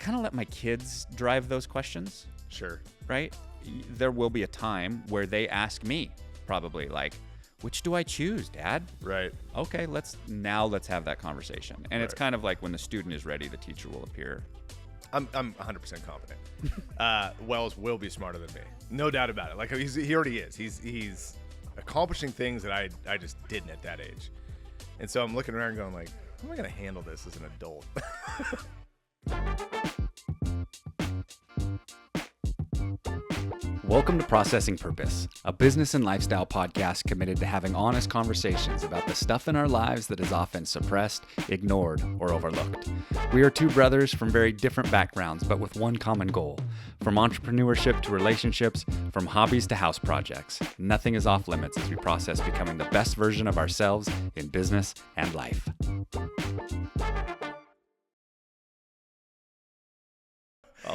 kind of let my kids drive those questions, Sure. right? There will be a time where they ask me, probably like, which do I choose, Dad? Right. Okay, let's have that conversation. And it's Right. kind of like when the student is ready, the teacher will appear. I'm 100% confident. Wells will be smarter than me. No doubt about it. Like he already is. He's accomplishing things that I just didn't at that age. And so I'm looking around and going like, how am I going to handle this as an adult? Welcome to Processing Purpose, a business and lifestyle podcast committed to having honest conversations about the stuff in our lives that is often suppressed, ignored, or overlooked. We are two brothers from very different backgrounds, but with one common goal. From entrepreneurship to relationships, from hobbies to house projects, nothing is off limits as we process becoming the best version of ourselves in business and life.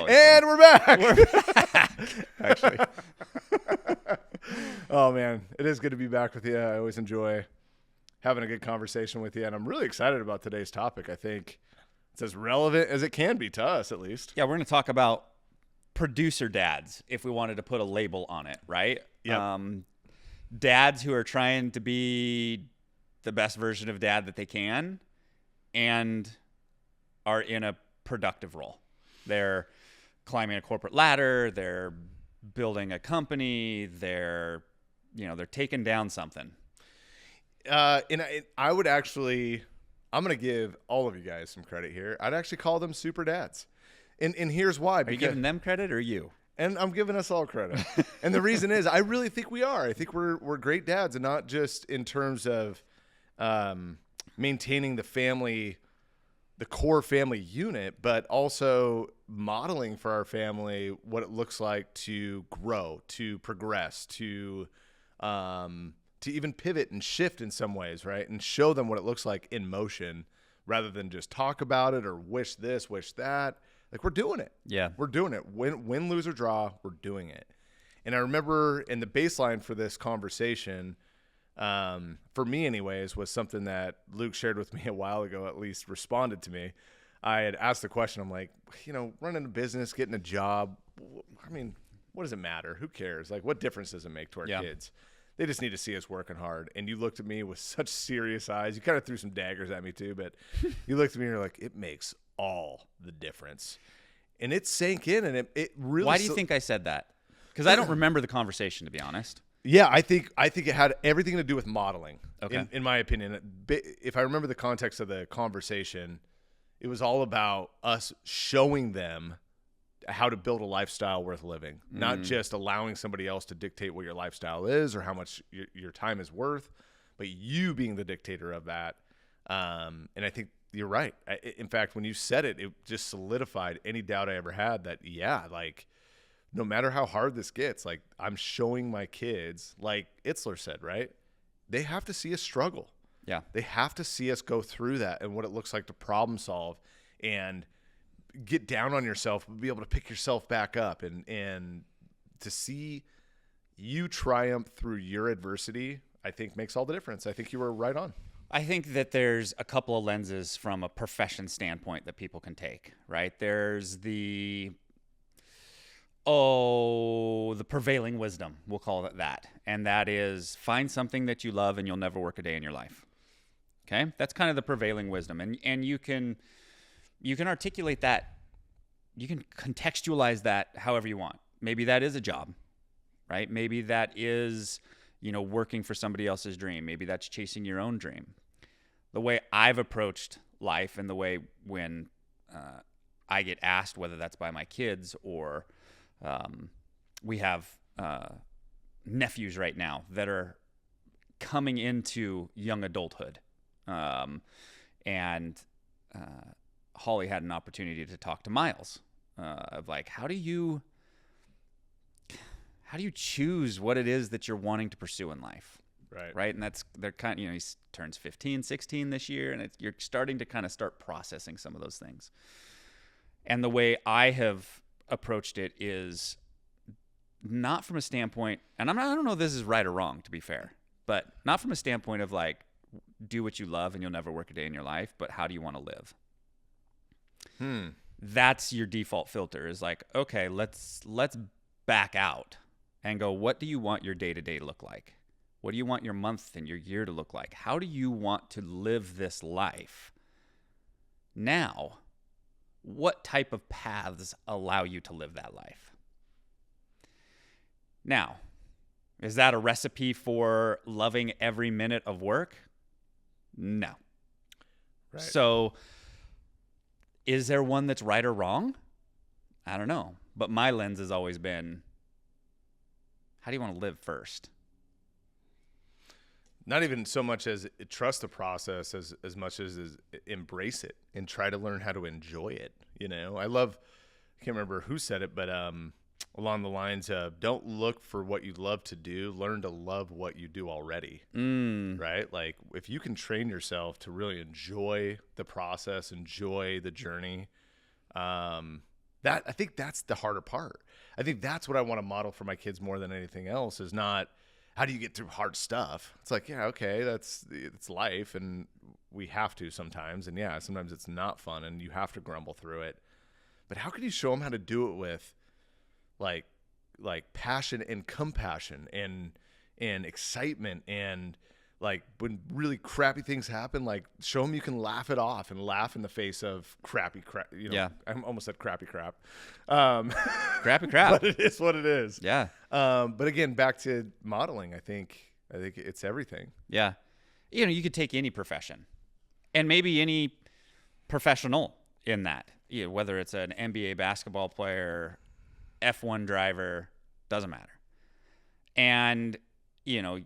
And we're back. Actually. Oh, man. It is good to be back with you. I always enjoy having a good conversation with you. And I'm really excited about today's topic. I think it's as relevant as it can be to us, at least. Yeah, we're going to talk about producer dads, if we wanted to put a label on it, right? Yep. Dads who are trying to be the best version of dad that they can and are in a productive role. They're climbing a corporate ladder, they're building a company, they're taking down something. And I would actually, I'm going to give all of you guys some credit here. I'd actually call them super dads. And here's why. Are you giving them credit or you? And I'm giving us all credit. And the reason is I really think we are. I think we're great dads, and not just in terms of maintaining the family, the core family unit, but also modeling for our family what it looks like to grow, to progress, to even pivot and shift in some ways, right? And show them what it looks like in motion rather than just talk about it or wish this, wish that. Like, we're doing it. Yeah. We're doing it. Win, lose, or draw, we're doing it. And I remember in the baseline for this conversation, for me anyways, was something that Luke shared with me a while ago, at least responded to me. I had asked the question, I'm like, running a business, getting a job, I mean, what does it matter? Who cares? Like, what difference does it make to our kids? They just need to see us working hard. And you looked at me with such serious eyes. You kind of threw some daggers at me too, but you looked at me and you're like, it makes all the difference. And it sank in, and it really. Why do you think I said that? Because I don't remember the conversation, to be honest. Yeah, I think it had everything to do with modeling. Okay. In my opinion, if I remember the context of the conversation, it was all about us showing them how to build a lifestyle worth living, not just allowing somebody else to dictate what your lifestyle is or how much your time is worth, but you being the dictator of that. And I think you're right. In fact, when you said it, it just solidified any doubt I ever had that, like, no matter how hard this gets, like, I'm showing my kids, like Itzler said, right? They have to see us struggle. Yeah. They have to see us go through that and what it looks like to problem solve and get down on yourself, but be able to pick yourself back up and to see you triumph through your adversity, I think makes all the difference. I think you were right on. I think that there's a couple of lenses from a profession standpoint that people can take, right? There's the prevailing wisdom, we'll call it that. And that is find something that you love and you'll never work a day in your life. Okay? That's kind of the prevailing wisdom. And you can articulate that. You can contextualize that however you want. Maybe that is a job, right? Maybe that is, working for somebody else's dream. Maybe that's chasing your own dream. The way I've approached life and the way when I get asked, whether that's by my kids or we have nephews right now that are coming into young adulthood. And Holly had an opportunity to talk to Miles of like, how do you choose what it is that you're wanting to pursue in life? Right. And they're kind of, he turns 15, 16 this year, and you're starting to start processing some of those things. And the way I have approached it is not from a standpoint, and I don't know if this is right or wrong, to be fair, but not from a standpoint of like, do what you love and you'll never work a day in your life, but how do you want to live? that's your default filter is like, okay, let's back out and go, what do you want your day-to-day to look like? What do you want your month and your year to look like? How do you want to live this life? Now, what type of paths allow you to live that life? Now, is that a recipe for loving every minute of work? No. Right. So, is there one that's right or wrong? I don't know. But my lens has always been, how do you want to live first? Not even so much as trust the process as much as embrace it and try to learn how to enjoy it. You know, I can't remember who said it, but along the lines of don't look for what you love to do, learn to love what you do already. Right? Like if you can train yourself to really enjoy the process, enjoy the journey, that I think that's the harder part. I think that's what I want to model for my kids more than anything else is not how do you get through hard stuff? It's like, yeah, okay, it's life and we have to sometimes. And yeah, sometimes it's not fun and you have to grumble through it. But how can you show them how to do it with like passion and compassion and excitement and like when really crappy things happen, like show them you can laugh it off and laugh in the face of crappy crap. You know, Yeah. I almost said crappy crap. Crappy crap. But it is what it is. Yeah. But again, back to modeling, I think it's everything. Yeah. You know, you could take any profession and maybe any professional in that, you know, whether it's an NBA basketball player, F1 driver, doesn't matter. And, you know,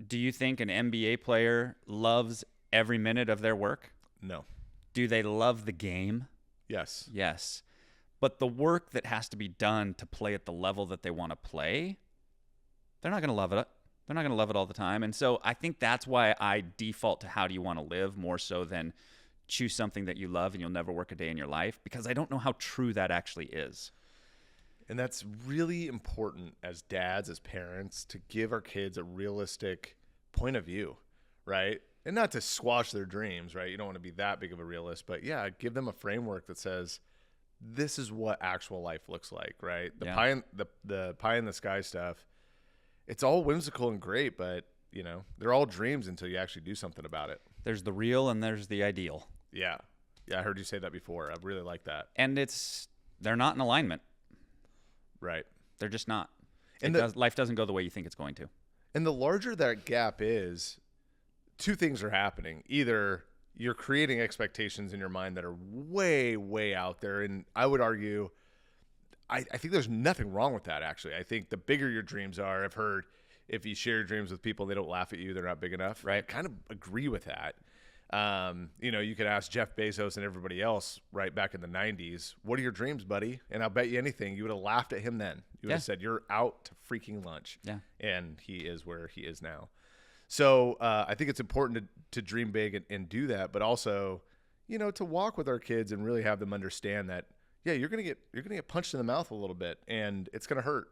do you think an NBA player loves every minute of their work? No. Do they love the game? Yes. Yes. But the work that has to be done to play at the level that they want to play, they're not going to love it. They're not going to love it all the time. And so I think that's why I default to how do you want to live more so than choose something that you love and you'll never work a day in your life, because I don't know how true that actually is. And that's really important as dads, as parents, to give our kids a realistic point of view, right? And not to squash their dreams, right? You don't want to be that big of a realist, but yeah, give them a framework that says, this is what actual life looks like, right? The pie in the sky stuff, it's all whimsical and great, but you know, they're all dreams until you actually do something about it. There's the real and there's the ideal. Yeah. Yeah, I heard you say that before. I really like that. And they're not in alignment. Right. They're just not. And life doesn't go the way you think it's going to. And the larger that gap is, two things are happening. Either you're creating expectations in your mind that are way, way out there. And I would argue, I think there's nothing wrong with that, actually. I think the bigger your dreams are, I've heard if you share your dreams with people, they don't laugh at you, they're not big enough. Right. I kind of agree with that. You know, you could ask Jeff Bezos and everybody else right back in the 90s, what are your dreams, buddy? And I'll bet you anything, you would have laughed at him then. You would have said, you're out to freaking lunch. Yeah. And he is where he is now. So I think it's important to dream big and do that, but also, you know, to walk with our kids and really have them understand that, yeah, you're gonna get punched in the mouth a little bit and it's gonna hurt.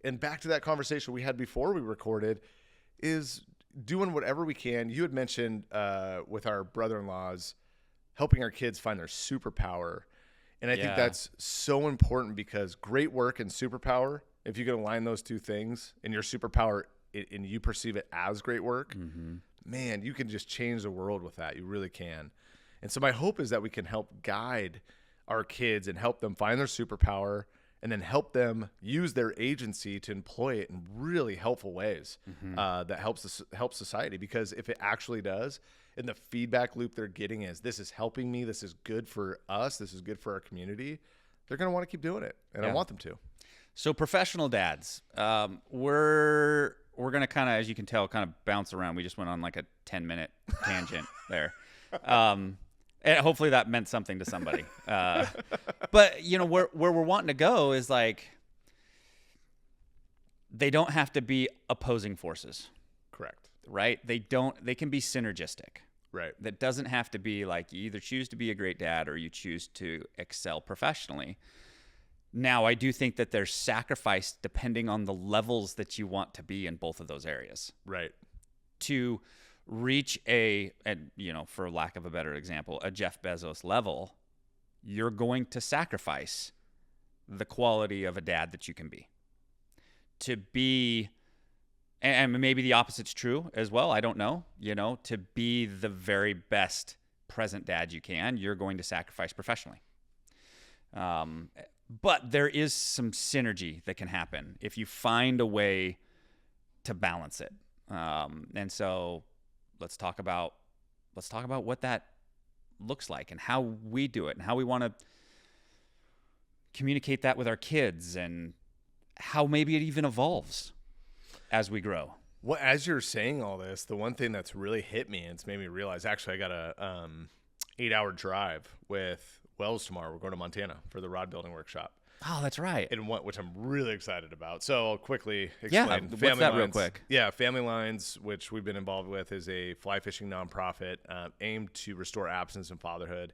And back to that conversation we had before we recorded is doing whatever we can. You had mentioned with our brother-in-laws helping our kids find their superpower. And I think that's so important because great work and superpower, if you can align those two things and your superpower and you perceive it as great work, man, you can just change the world with that. You really can. And so my hope is that we can help guide our kids and help them find their superpower and then help them use their agency to employ it in really helpful ways that helps society. Because if it actually does, and the feedback loop they're getting is, this is helping me, this is good for us, this is good for our community, they're going to want to keep doing it. And I want them to. So professional dads, we're going to kind of, as you can tell, kind of bounce around. We just went on like a 10-minute tangent there. And hopefully that meant something to somebody. But, you know, where we're wanting to go is like, they don't have to be opposing forces. Correct. Right? They can be synergistic. Right. That doesn't have to be like you either choose to be a great dad or you choose to excel professionally. Now, I do think that there's sacrifice depending on the levels that you want to be in both of those areas. Right. To reach and you know, for lack of a better example, a Jeff Bezos level, you're going to sacrifice the quality of a dad that you can be. To be, and maybe the opposite's true as well, I don't know, to be the very best present dad you can, you're going to sacrifice professionally. But there is some synergy that can happen if you find a way to balance it. And so let's talk about what that looks like and how we do it and how we want to communicate that with our kids and how maybe it even evolves as we grow. Well, as you're saying all this, the one thing that's really hit me and it's made me realize, actually, I got a 8-hour drive with Wells tomorrow. We're going to Montana for the rod building workshop. Oh, that's right. Which I'm really excited about. So I'll quickly explain. What's that Lines, real quick? Yeah, Family Lines, which we've been involved with, is a fly fishing nonprofit aimed to restore abstinence in fatherhood.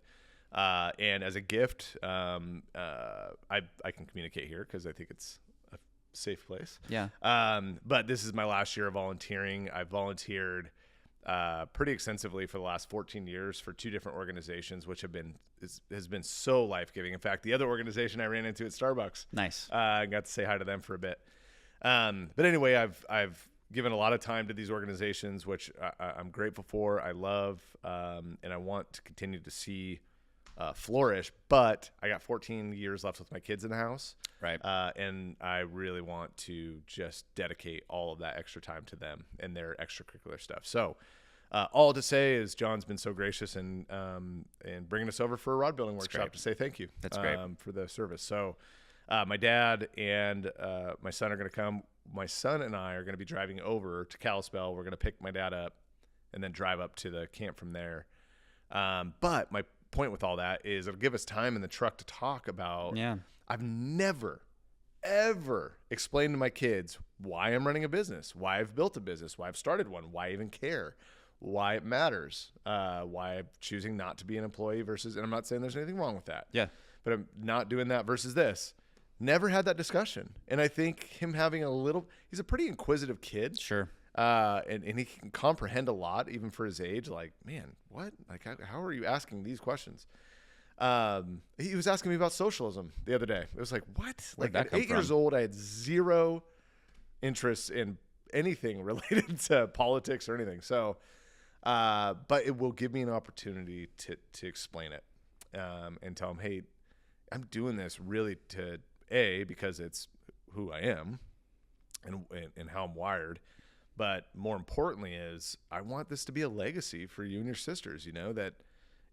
And as a gift, I can communicate here because I think it's a safe place. Yeah. But this is my last year of volunteering. I've volunteered pretty extensively for the last 14 years for 2 different organizations, which has been so life-giving. In fact, the other organization I ran into at Starbucks, Nice. I got to say hi to them for a bit. But anyway, I've given a lot of time to these organizations, which I'm grateful for. I love, and I want to continue to see flourish. But I got 14 years left with my kids in the house, Right. and I really want to just dedicate all of that extra time to them and their extracurricular stuff. So. All to say is John's been so gracious and bringing us over for a rod building workshop great. to say thank you. That's great. For the service. So my dad and my son are going to come. My son and I are going to be driving over to Kalispell. We're going to pick my dad up and then drive up to the camp from there. But my point with all that is it'll give us time in the truck to talk about. Yeah. I've never, ever explained to my kids why I'm running a business, why I've built a business, why I've started one, why I even care, why it matters, why I'm choosing not to be an employee versus, and I'm not saying there's anything wrong with that. Yeah. But I'm not doing that versus this. Never had that discussion. And I think him having he's a pretty inquisitive kid. Sure. And he can comprehend a lot, even for his age. Like, man, what? Like, how are you asking these questions? He was asking me about socialism the other day. It was like, what? Where'd Like, that at come 8 years from? old, I had zero interest in anything related to politics or anything. So, but it will give me an opportunity to explain it and tell him, hey, I'm doing this really because it's who I am and how I'm wired. But more importantly is I want this to be a legacy for you and your sisters, that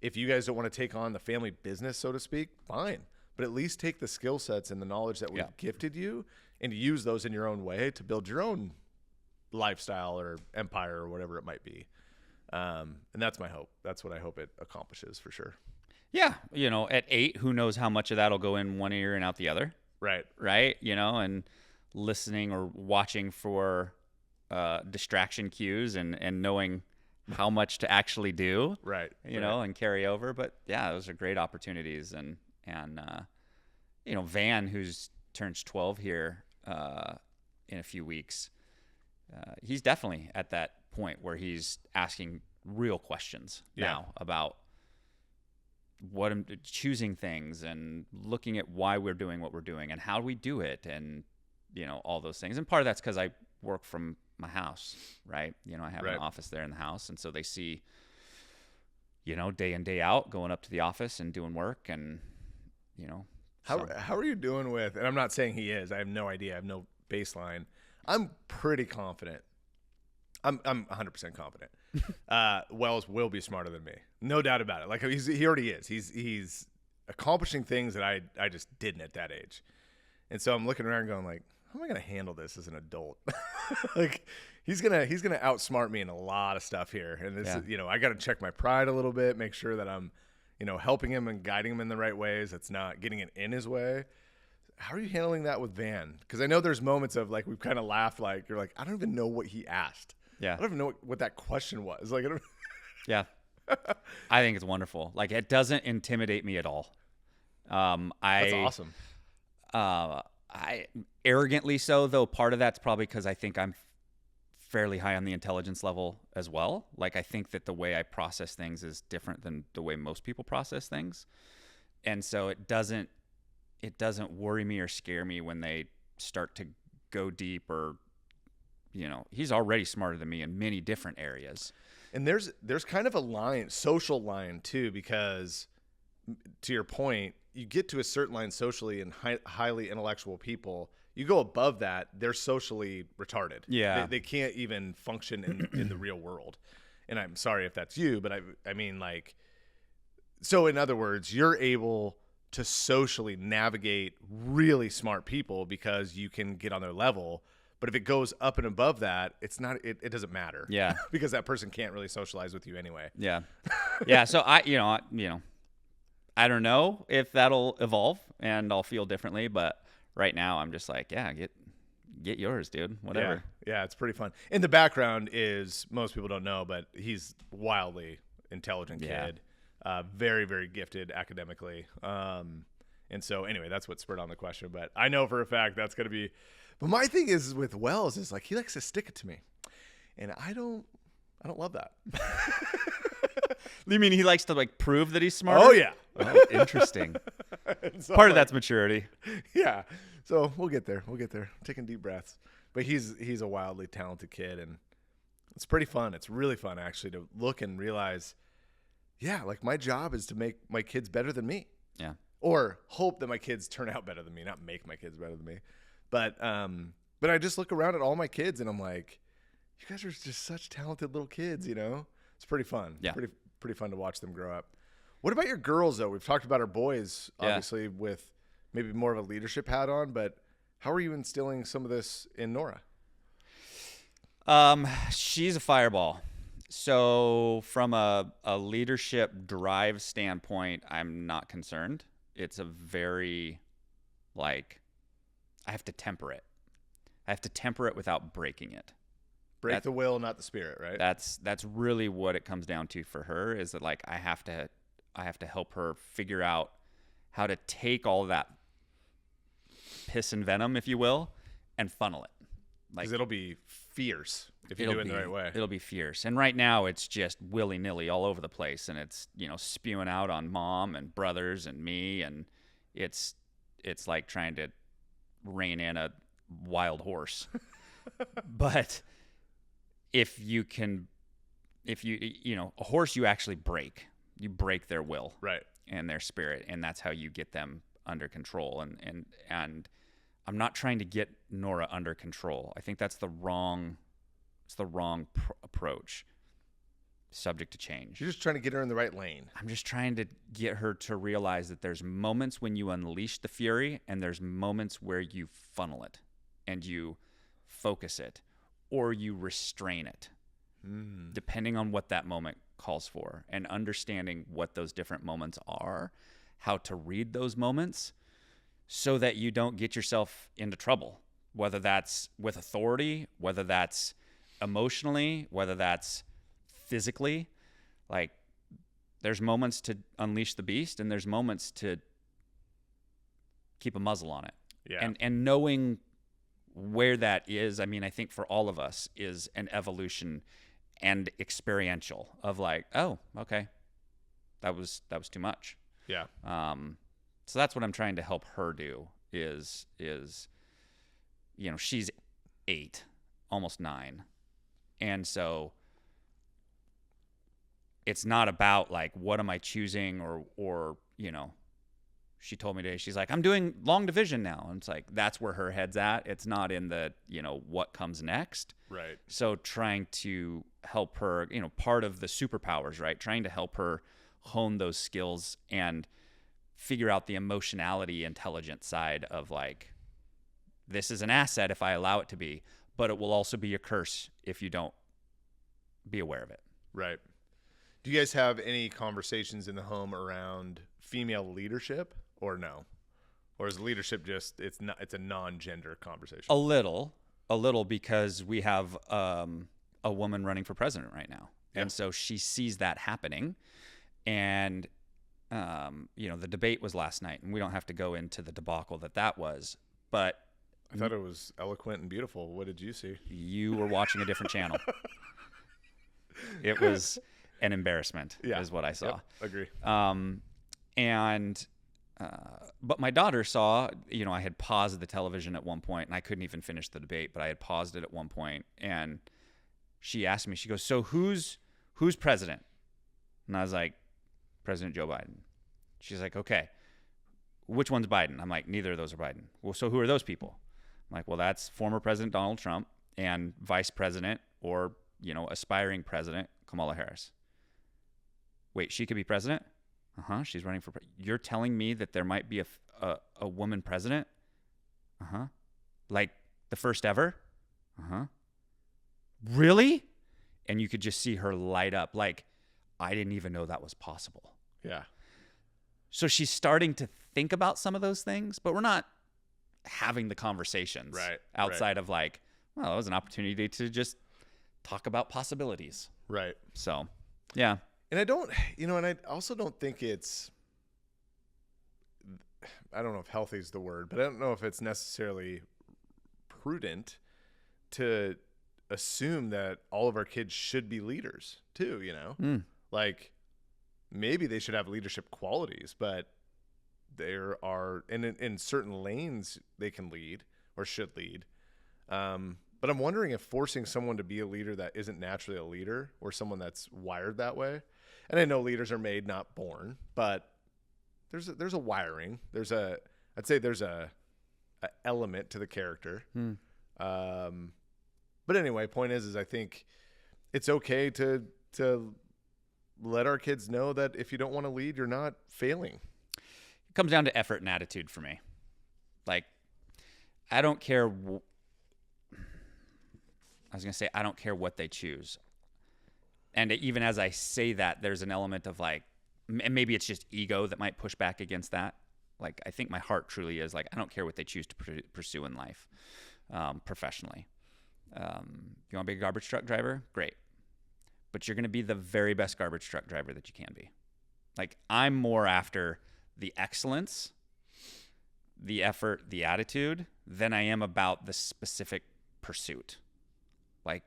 if you guys don't want to take on the family business, so to speak, fine. But at least take the skill sets and the knowledge that we've gifted you and use those in your own way to build your own lifestyle or empire or whatever it might be. And that's my hope. That's what I hope it accomplishes for sure. Yeah. At 8, who knows how much of that will go in one ear and out the other. Right. Right. And listening or watching for distraction cues and knowing how much to actually do. Right. And carry over. But yeah, those are great opportunities. And Van, who's turns 12 here in a few weeks, he's definitely at that point where he's asking real questions now about what I'm choosing things and looking at why we're doing what we're doing and how we do it and all those things. And part of that's because I work from my house, right? I have an office there in the house, and so they see day in, day out going up to the office and doing work and How are you doing with, and I'm not saying he is, I have no idea, I have no baseline. I'm pretty confident. I'm 100% confident. Wells will be smarter than me. No doubt about it. Like he already is. He's accomplishing things that I just didn't at that age. And so I'm looking around and going like, how am I going to handle this as an adult? Like he's going to outsmart me in a lot of stuff here. And this is, I got to check my pride a little bit, make sure that I'm, helping him and guiding him in the right ways. It's not getting it in his way. How are you handling that with Van? Because I know there's moments of like, we've kind of laughed, like you're like, I don't even know what he asked. Yeah. I don't even know what that question was. Like, yeah, I think it's wonderful. Like it doesn't intimidate me at all. That's awesome. I arrogantly so, though. Part of that's probably because I think I'm fairly high on the intelligence level as well. Like I think that the way I process things is different than the way most people process things. And so it doesn't worry me or scare me when they start to go deep, or he's already smarter than me in many different areas. And there's kind of a social line too, because to your point, you get to a certain line socially, and highly intellectual people, you go above that, they're socially retarded. Yeah. They can't even function in the real world. And I'm sorry if that's you, but I mean, like, so in other words, you're able to socially navigate really smart people because you can get on their level. But if it goes up and above that, it doesn't matter. Yeah. Because that person can't really socialize with you anyway. Yeah. Yeah. So I don't know if that'll evolve and I'll feel differently, but right now I'm just like, yeah, get yours, dude. Whatever. Yeah, it's pretty fun. In the background is, most people don't know, but he's wildly intelligent kid. Very, very gifted academically. And so anyway, that's what spurred on the question. But I know for a fact that's going to be. But my thing is with Wells is, like, he likes to stick it to me, and I don't love that. You mean he likes to, like, prove that he's smart? Oh yeah. Oh, interesting. So, Part of that's maturity. Yeah. So we'll get there. Taking deep breaths. But he's a wildly talented kid, and it's pretty fun. It's really fun, actually, to look and realize, yeah, like, my job is to make my kids better than me. Yeah. Or hope that my kids turn out better than me, not make my kids better than me. But I just look around at all my kids, and I'm like, you guys are just such talented little kids, It's pretty fun. Yeah. Pretty fun to watch them grow up. What about your girls, though? We've talked about our boys, obviously, with maybe more of a leadership hat on, but how are you instilling some of this in Nora? She's a fireball. So from a leadership drive standpoint, I'm not concerned. It's a very, like, I have to temper it. I have to temper it without breaking it. Break the will, not the spirit, right? That's really what it comes down to for her, is that, like, I have to help her figure out how to take all that piss and venom, if you will, and funnel it. Because it'll be fierce if you do it in the right way. It'll be fierce. And right now it's just willy-nilly all over the place, and it's, spewing out on mom and brothers and me, and it's like trying to rein in a wild horse. But a horse, you actually break. You break their will, right, and their spirit, and that's how you get them under control. And I'm not trying to get Nora under control. I think that's the wrong approach. Subject to change. You're just trying to get her in the right lane. I'm just trying to get her to realize that there's moments when you unleash the fury, and there's moments where you funnel it and you focus it, or you restrain it, depending on what that moment calls for, and understanding what those different moments are, how to read those moments so that you don't get yourself into trouble, whether that's with authority, whether that's emotionally, whether that's physically. Like, there's moments to unleash the beast, and there's moments to keep a muzzle on it. Yeah. And knowing where that is, I mean, I think for all of us is an evolution and experiential of, like, oh, okay, that was too much. Yeah. So that's what I'm trying to help her do is she's 8, almost 9. And so it's not about, like, what am I choosing, or she told me today, she's like, I'm doing long division now. And it's like, that's where her head's at. It's not in the, what comes next. Right. So trying to help her, part of the superpowers, right? Trying to help her hone those skills and figure out the emotionality intelligent side of, like, this is an asset if I allow it to be, but it will also be a curse if you don't be aware of it. Right. Do you guys have any conversations in the home around female leadership, or no? Or is leadership just, it's a non-gender conversation? A little, because we have a woman running for president right now. Yeah. And so she sees that happening. And, the debate was last night, and we don't have to go into the debacle that was, but I thought it was eloquent and beautiful. What did you see? You were watching a different channel. It was an embarrassment, is what I saw. Yep, agree. And But my daughter saw, I had paused the television at one point, and I couldn't even finish the debate, but I had paused it at one point, and she asked me, she goes, "So who's president?" And I was like, "President Joe Biden." She's like, "Okay, which one's Biden?" I'm like, "Neither of those are Biden." "Well, so who are those people?" I'm like, "Well, that's former President Donald Trump and Vice President or, aspiring President Kamala Harris." "Wait, she could be president?" "Uh-huh, she's running for You're telling me that there might be a woman president?" "Uh-huh." "Like the first ever?" "Uh-huh." "Really?" And you could just see her light up like, I didn't even know that was possible. Yeah. So she's starting to think about some of those things, but we're not having the conversations outside of like, well, it was an opportunity to just talk about possibilities. Right. So, yeah. And I also don't think I don't know if healthy is the word, but I don't know if it's necessarily prudent to assume that all of our kids should be leaders too, Like maybe they should have leadership qualities, but there are, and in certain lanes they can lead or should lead. But I'm wondering if forcing someone to be a leader that isn't naturally a leader or someone that's wired that way. And I know leaders are made, not born, but there's a wiring. I'd say there's a element to the character. But anyway, point is I think it's okay to let our kids know that if you don't want to lead, you're not failing. It comes down to effort and attitude for me. Like, I don't care. I was going to say, I don't care what they choose. And even as I say that, there's an element of like, and maybe it's just ego that might push back against that. Like, I think my heart truly is like, I don't care what they choose to pursue in life, professionally. You want to be a garbage truck driver? Great. But you're going to be the very best garbage truck driver that you can be. Like, I'm more after the excellence, the effort, the attitude than I am about the specific pursuit. Like,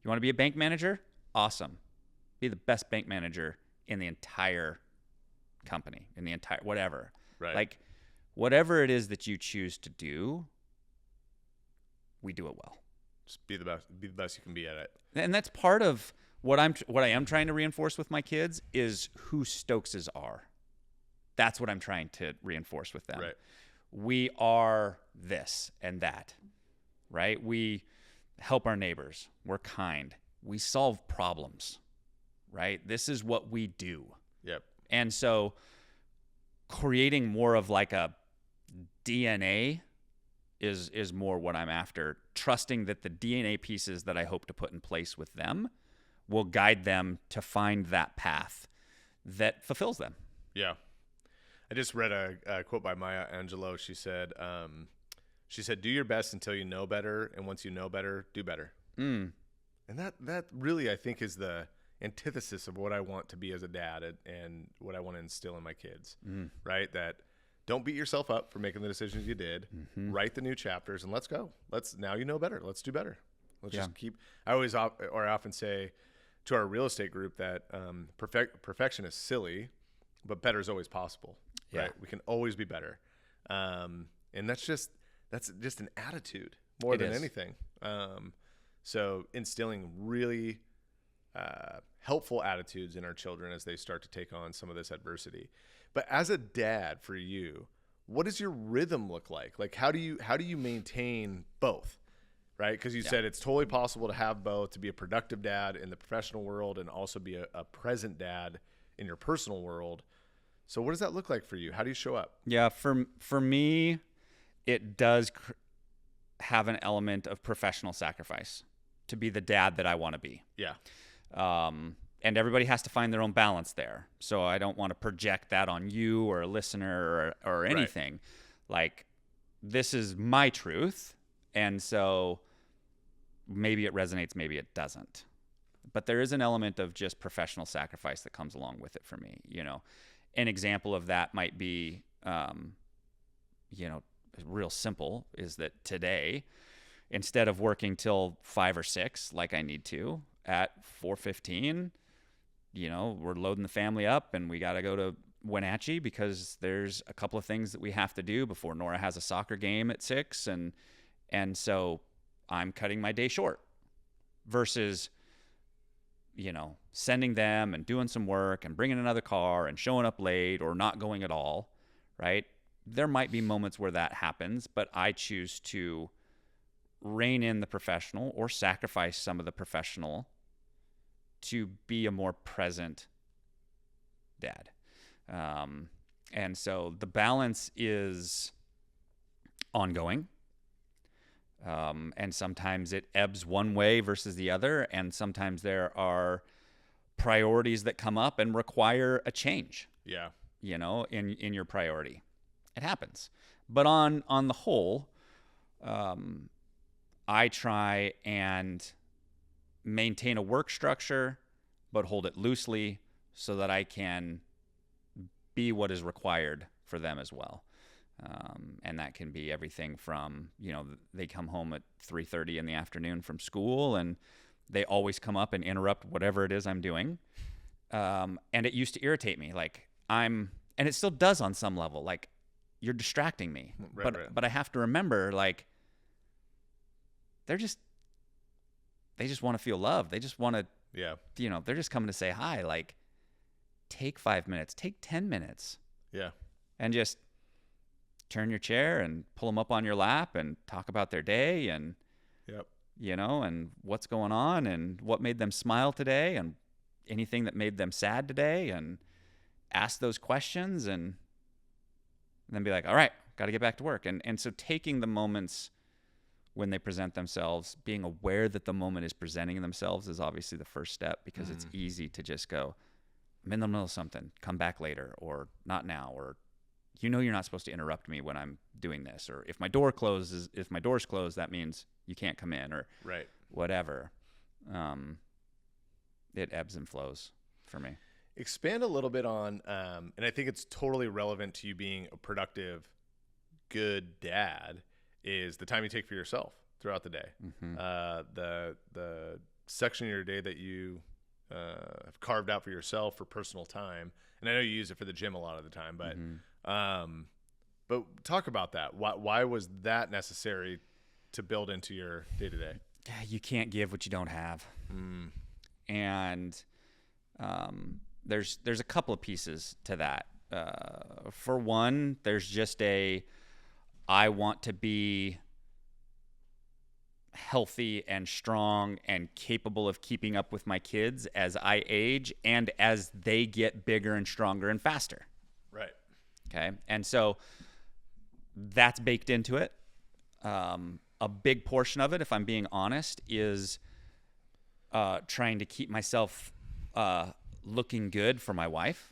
you want to be a bank manager? Awesome. Be the best bank manager in the entire company, in the entire whatever. Right. Like, whatever it is that you choose to do, we do it well. Just be the best you can be at it. And that's part of what I am trying to reinforce with my kids is who Stokeses are. That's what I'm trying to reinforce with them. Right. We are this and that, right? We help our neighbors. We're kind. We solve problems, right? This is what we do. Yep. And so creating more of like a DNA is more what I'm after. Trusting that the DNA pieces that I hope to put in place with them will guide them to find that path that fulfills them. Yeah. I just read a quote by Maya Angelou. She said, do your best until you know better. And once you know better, do better. And that really, I think, is the antithesis of what I want to be as a dad and what I want to instill in my kids, right? That don't beat yourself up for making the decisions you did. Write the new chapters and let's go. Now you know better. Let's do better. Let's just keep. I often say to our real estate group that perfection is silly, but better is always possible. Right? We can always be better, and that's just an attitude more than anything. So instilling really helpful attitudes in our children as they start to take on some of this adversity. But as a dad, for you, what does your rhythm look like? Like, how do you maintain both? Right? Because you said it's totally possible to have both, to be a productive dad in the professional world and also be a present dad in your personal world. So what does that look like for you? How do you show up? Yeah, for me, it does have an element of professional sacrifice to be the dad that I want to be. Yeah. And everybody has to find their own balance there. So I don't want to project that on you or a listener or anything. Like, this is my truth. And so maybe it resonates, maybe it doesn't. But there is an element of just professional sacrifice that comes along with it for me. An example of that might be, real simple, is that today, instead of working till 5 or 6 like I need to, at 4:15, we're loading the family up and we got to go to Wenatchee because there's a couple of things that we have to do before Nora has a soccer game at 6, and so I'm cutting my day short versus, sending them and doing some work and bringing another car and showing up late or not going at all, right? There might be moments where that happens, but I choose to rein in the professional or sacrifice some of the professional to be a more present dad. And so the balance is ongoing. And sometimes it ebbs one way versus the other. And sometimes there are priorities that come up and require a change. Yeah. In your priority. It happens. But on the whole, I try and maintain a work structure, but hold it loosely so that I can be what is required for them as well. And that can be everything from, they come home at 3:30 in the afternoon from school and they always come up and interrupt whatever it is I'm doing. And it used to irritate me. And it still does on some level, you're distracting me. Right. But I have to remember, they just want to feel loved. They just want to, they're just coming to say hi. Take 5 minutes, take 10 minutes. Yeah. And just turn your chair and pull them up on your lap and talk about their day and, and what's going on and what made them smile today and anything that made them sad today, and ask those questions and then be like, all right, got to get back to work. And so taking the moments when they present themselves, being aware that the moment is presenting themselves is obviously the first step, because it's easy to just go, I'm in the middle of something, come back later, or not now, or you're not supposed to interrupt me when I'm doing this, or if my door's closed, that means you can't come in, or whatever. It ebbs and flows for me. Expand a little bit on, and I think it's totally relevant to you being a productive, good dad, is the time you take for yourself throughout the day. The section of your day that you have carved out for yourself for personal time. And I know you use it for the gym a lot of the time, but talk about that. Why was that necessary to build into your day-to-day? You can't give what you don't have. And there's a couple of pieces to that. For one, there's just I want to be healthy and strong and capable of keeping up with my kids as I age and as they get bigger and stronger and faster. Right. Okay. And so that's baked into it. A big portion of it, if I'm being honest, is trying to keep myself looking good for my wife.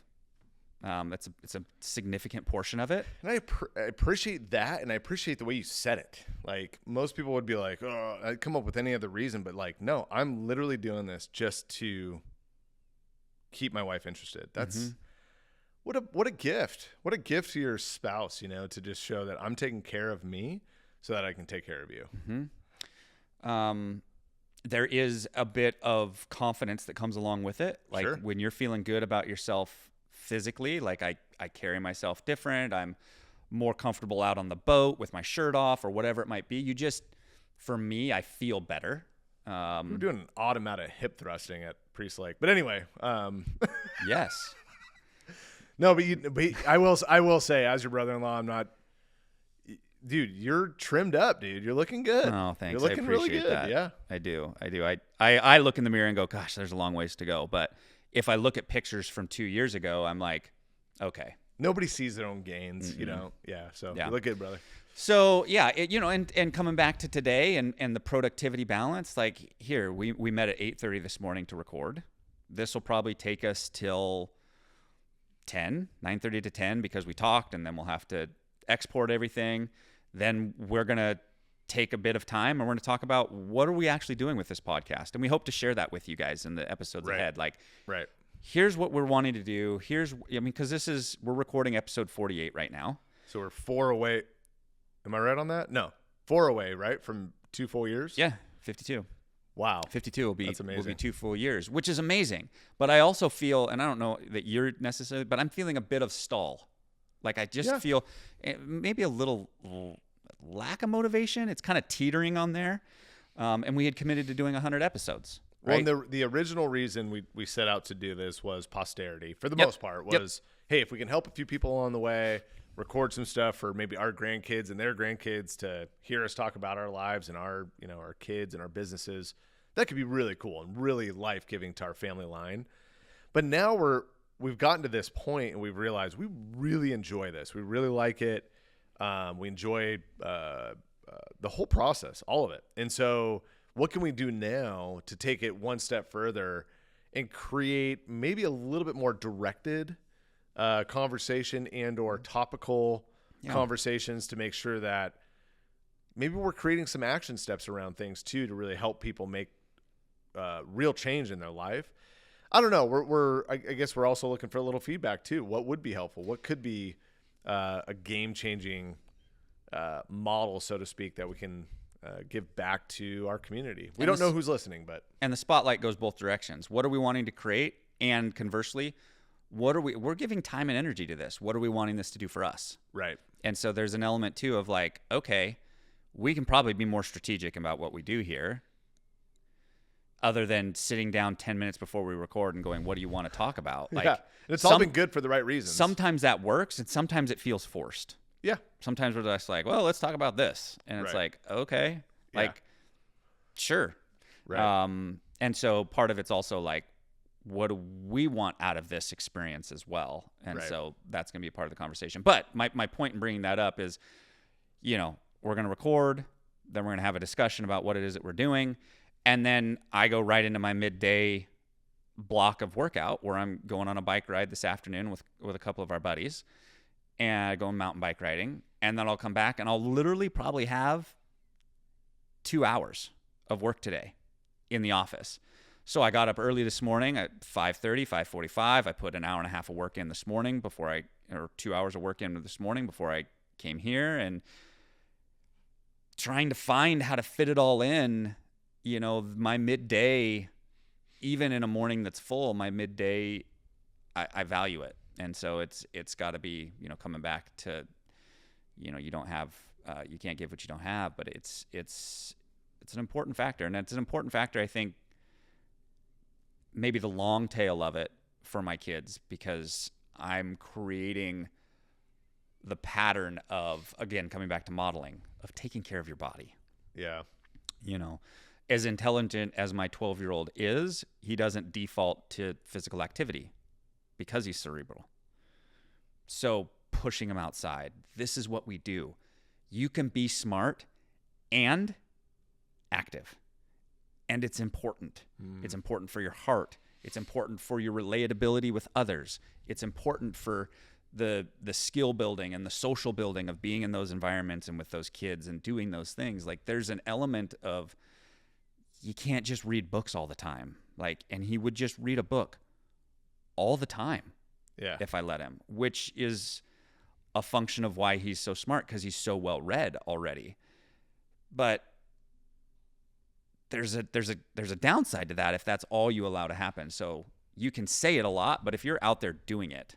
It's a significant portion of it. And I appreciate that, and I appreciate the way you said it. Most people would be like, oh, I'd come up with any other reason, but no, I'm literally doing this just to keep my wife interested. That's what a gift. What a gift to your spouse, to just show that I'm taking care of me so that I can take care of you. There is a bit of confidence that comes along with it. Sure. When you're feeling good about yourself physically, I carry myself different. I'm more comfortable out on the boat with my shirt off or whatever it might be. For me, I feel better. We're doing an odd amount of hip thrusting at Priest Lake, but anyway. Yes. No, but I will say, as your brother-in-law, I'm not. Dude, you're trimmed up, dude. You're looking good. Oh, thanks. You're looking really good. That. Yeah, I do. I look in the mirror and go, gosh, there's a long ways to go. But if I look at pictures from 2 years ago, I'm like, okay. Nobody sees their own gains, Yeah. So you look good, brother. So yeah, and coming back to today and the productivity balance, here we met at 8:30 this morning to record. This will probably take us till 9:30 to 10 because we talked, and then we'll have to export everything. Then we're going to take a bit of time and we're going to talk about what are we actually doing with this podcast. And we hope to share that with you guys in the episodes ahead. Right. Here's what we're wanting to do. Because we're recording episode 48 right now. So we're 4 away. Am I right on that? No, 4 away, right? From 2 full years? Yeah, 52. Wow. 52 will be That's amazing. 2 full years, which is amazing. But I also feel, and I don't know that you're necessarily, but I'm feeling a bit of stall. Like I just feel maybe a little lack of motivation. It's kind of teetering on there. And we had committed to doing 100 episodes. Right? Well, the original reason we set out to do this was posterity. For the most part, was hey, if we can help a few people along the way, record some stuff for maybe our grandkids and their grandkids to hear us talk about our lives and our kids and our businesses, that could be really cool and really life-giving to our family line. But now we've gotten to this point and we've realized we really enjoy this. We really like it. We enjoy the whole process, all of it. And so what can we do now to take it one step further and create maybe a little bit more directed conversation and or topical conversations to make sure that maybe we're creating some action steps around things too to really help people make real change in their life. I don't know. I guess we're also looking for a little feedback too. What would be helpful? What could be a game-changing model, so to speak, that we can give back to our community? We don't know who's listening, but and the spotlight goes both directions. What are we wanting to create? And conversely, we're giving time and energy to this. What are we wanting this to do for us? Right. And so there's an element too of like, okay, we can probably be more strategic about what we do here, other than sitting down 10 minutes before we record and going, what do you want to talk about? Like, and it's all been good for the right reasons. Sometimes that works, and sometimes it feels forced. Yeah. Sometimes we're just like, well, let's talk about this. And it's like, okay, like, sure. Right. And so part of it's also like, what do we want out of this experience as well? And so that's going to be a part of the conversation. But my point in bringing that up is, we're going to record, then we're going to have a discussion about what it is that we're doing. And then I go right into my midday block of workout where I'm going on a bike ride this afternoon with a couple of our buddies, and I go mountain bike riding, and then I'll come back and I'll literally probably have 2 hours of work today in the office. So I got up early this morning at 5:30, 5:45. I put an hour and a half of work in this morning or 2 hours of work in this morning before I came here, and trying to find how to fit it all in. My midday, even in a morning that's full, my midday, I value it. And so it's got to be, coming back to, you don't have, you can't give what you don't have, but it's an important factor. And it's an important factor, I think, maybe the long tail of it for my kids, because I'm creating the pattern of, again, coming back to modeling, of taking care of your body. Yeah. As intelligent as my 12-year-old is, he doesn't default to physical activity because he's cerebral. So pushing him outside, this is what we do. You can be smart and active. And it's important. It's important for your heart. It's important for your relatability with others. It's important for the skill building and the social building of being in those environments and with those kids and doing those things. Like, there's an element of, you can't just read books all the time. And he would just read a book all the time. Yeah. If I let him, which is a function of why he's so smart, because he's so well read already. But there's a downside to that if that's all you allow to happen. So you can say it a lot, but if you're out there doing it,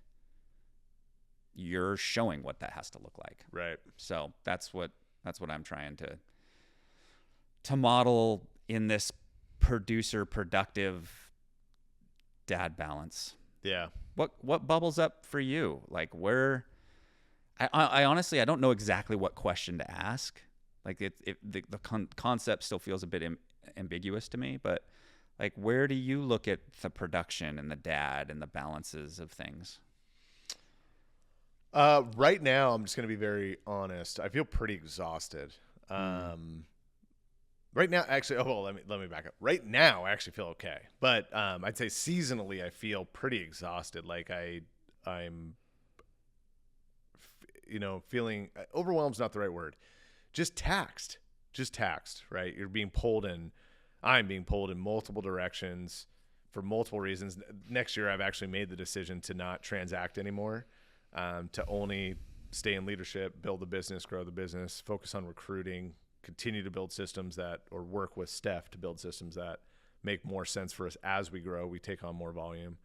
you're showing what that has to look like. Right. So that's what I'm trying to model in this producer productive dad balance. Yeah. What bubbles up for you? Like, where? I honestly, I don't know exactly what question to ask. Like, the concept still feels a bit ambiguous to me. But like, where do you look at the production and the dad and the balances of things? Right now, I'm just going to be very honest. I feel pretty exhausted. Right now, actually, let me back up. Right now, I actually feel okay, but I'd say seasonally, I feel pretty exhausted. Like I'm, feeling overwhelmed's not the right word. Just taxed, right? I'm being pulled in multiple directions for multiple reasons. Next year, I've actually made the decision to not transact anymore, to only stay in leadership, build the business, grow the business, focus on recruiting, continue to build systems or work with Steph to build systems that make more sense for us as we grow. We take on more volume.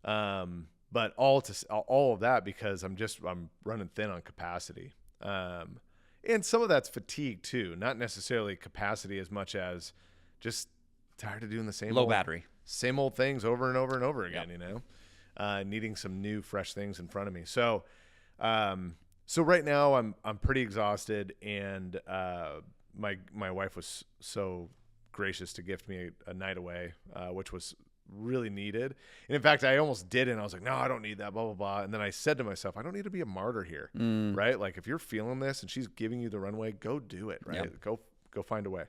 But all of that because I'm running thin on capacity. And some of that's fatigue too, not necessarily capacity as much as just tired of doing the same old things over and over and over again, needing some new, fresh things in front of me. So, so right now I'm pretty exhausted, and my wife was so gracious to gift me a night away, which was really needed. And in fact, I almost did, and I was like, no, I don't need that, blah, blah, blah. And then I said to myself, I don't need to be a martyr here, right? Like if you're feeling this and she's giving you the runway, go do it, right? Yep. Go find a way.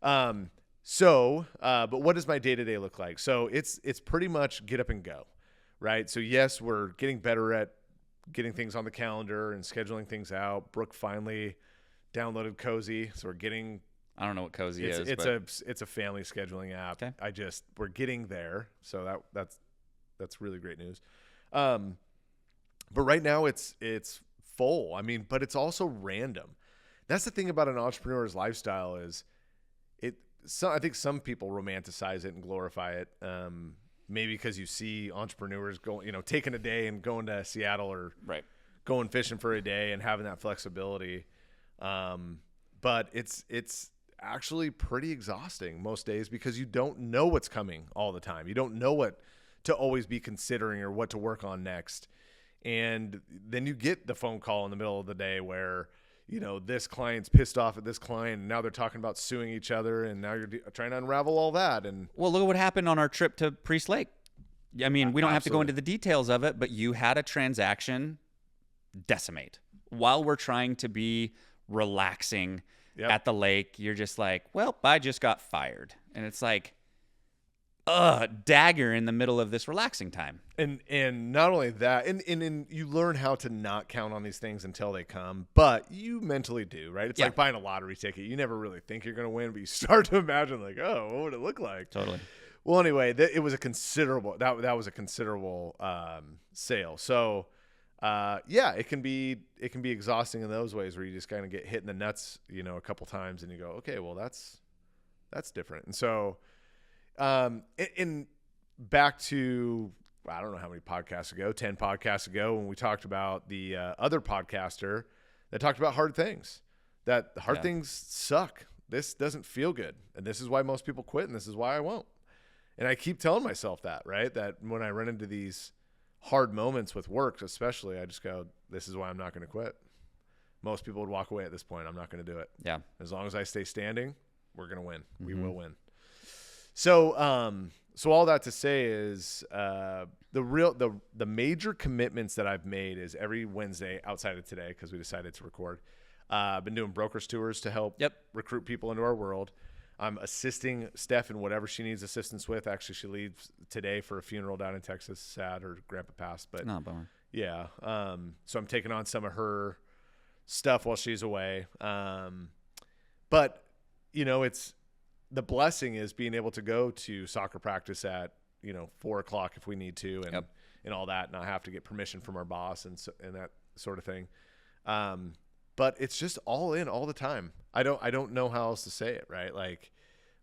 But what does my day-to-day look like? So it's pretty much get up and go, right? So yes, we're getting better at getting things on the calendar and scheduling things out. Brooke finally downloaded Cozy, so we're getting. I don't know what Cozy is. It's a family scheduling app. Okay. We're getting there, so that's really great news. But right now it's full. I mean, but it's also random. That's the thing about an entrepreneur's lifestyle is I think some people romanticize it and glorify it. Maybe because you see entrepreneurs taking a day and going to Seattle or going fishing for a day and having that flexibility. But it's actually pretty exhausting most days because you don't know what's coming all the time. You don't know what to always be considering or what to work on next. And then you get the phone call in the middle of the day where, this client's pissed off at this client and now they're talking about suing each other, and now you're trying to unravel all that. And well, look at what happened on our trip to Priest Lake. I mean, we don't have to go into the details of it, but you had a transaction decimate while we're trying to be relaxing at the lake. You're just like, well, I just got fired. And it's like, dagger in the middle of this relaxing time. And not only that, and you learn how to not count on these things until they come, but you mentally do, right? It's like buying a lottery ticket. You never really think you're going to win, but you start to imagine like, oh, what would it look like? Totally. Well, anyway, it was a considerable, that was a considerable sale. So, it can be exhausting in those ways where you just kind of get hit in the nuts, a couple times, and you go, okay, well, that's different. And so, in back to, I don't know how many podcasts ago, 10 podcasts ago, when we talked about the other podcaster that talked about hard things, that hard things suck. This doesn't feel good. And this is why most people quit. And this is why I won't. And I keep telling myself that, right? That when I run into these hard moments with work, especially, I just go, this is why I'm not going to quit. Most people would walk away at this point. I'm not going to do it. Yeah. As long as I stay standing, we're going to win. Mm-hmm. We will win. So, so all that to say is, the major commitments that I've made is every Wednesday outside of today, because we decided to record, I've been doing brokers tours to help recruit people into our world. I'm assisting Steph in whatever she needs assistance with. Actually, she leaves today for a funeral down in Texas. Sad, her grandpa passed, but bummer. Yeah. So I'm taking on some of her stuff while she's away. But it's, the blessing is being able to go to soccer practice at 4:00 if we need to, and all that, not have to get permission from our boss and that sort of thing. But it's just all in all the time. I don't know how else to say it, right? Like,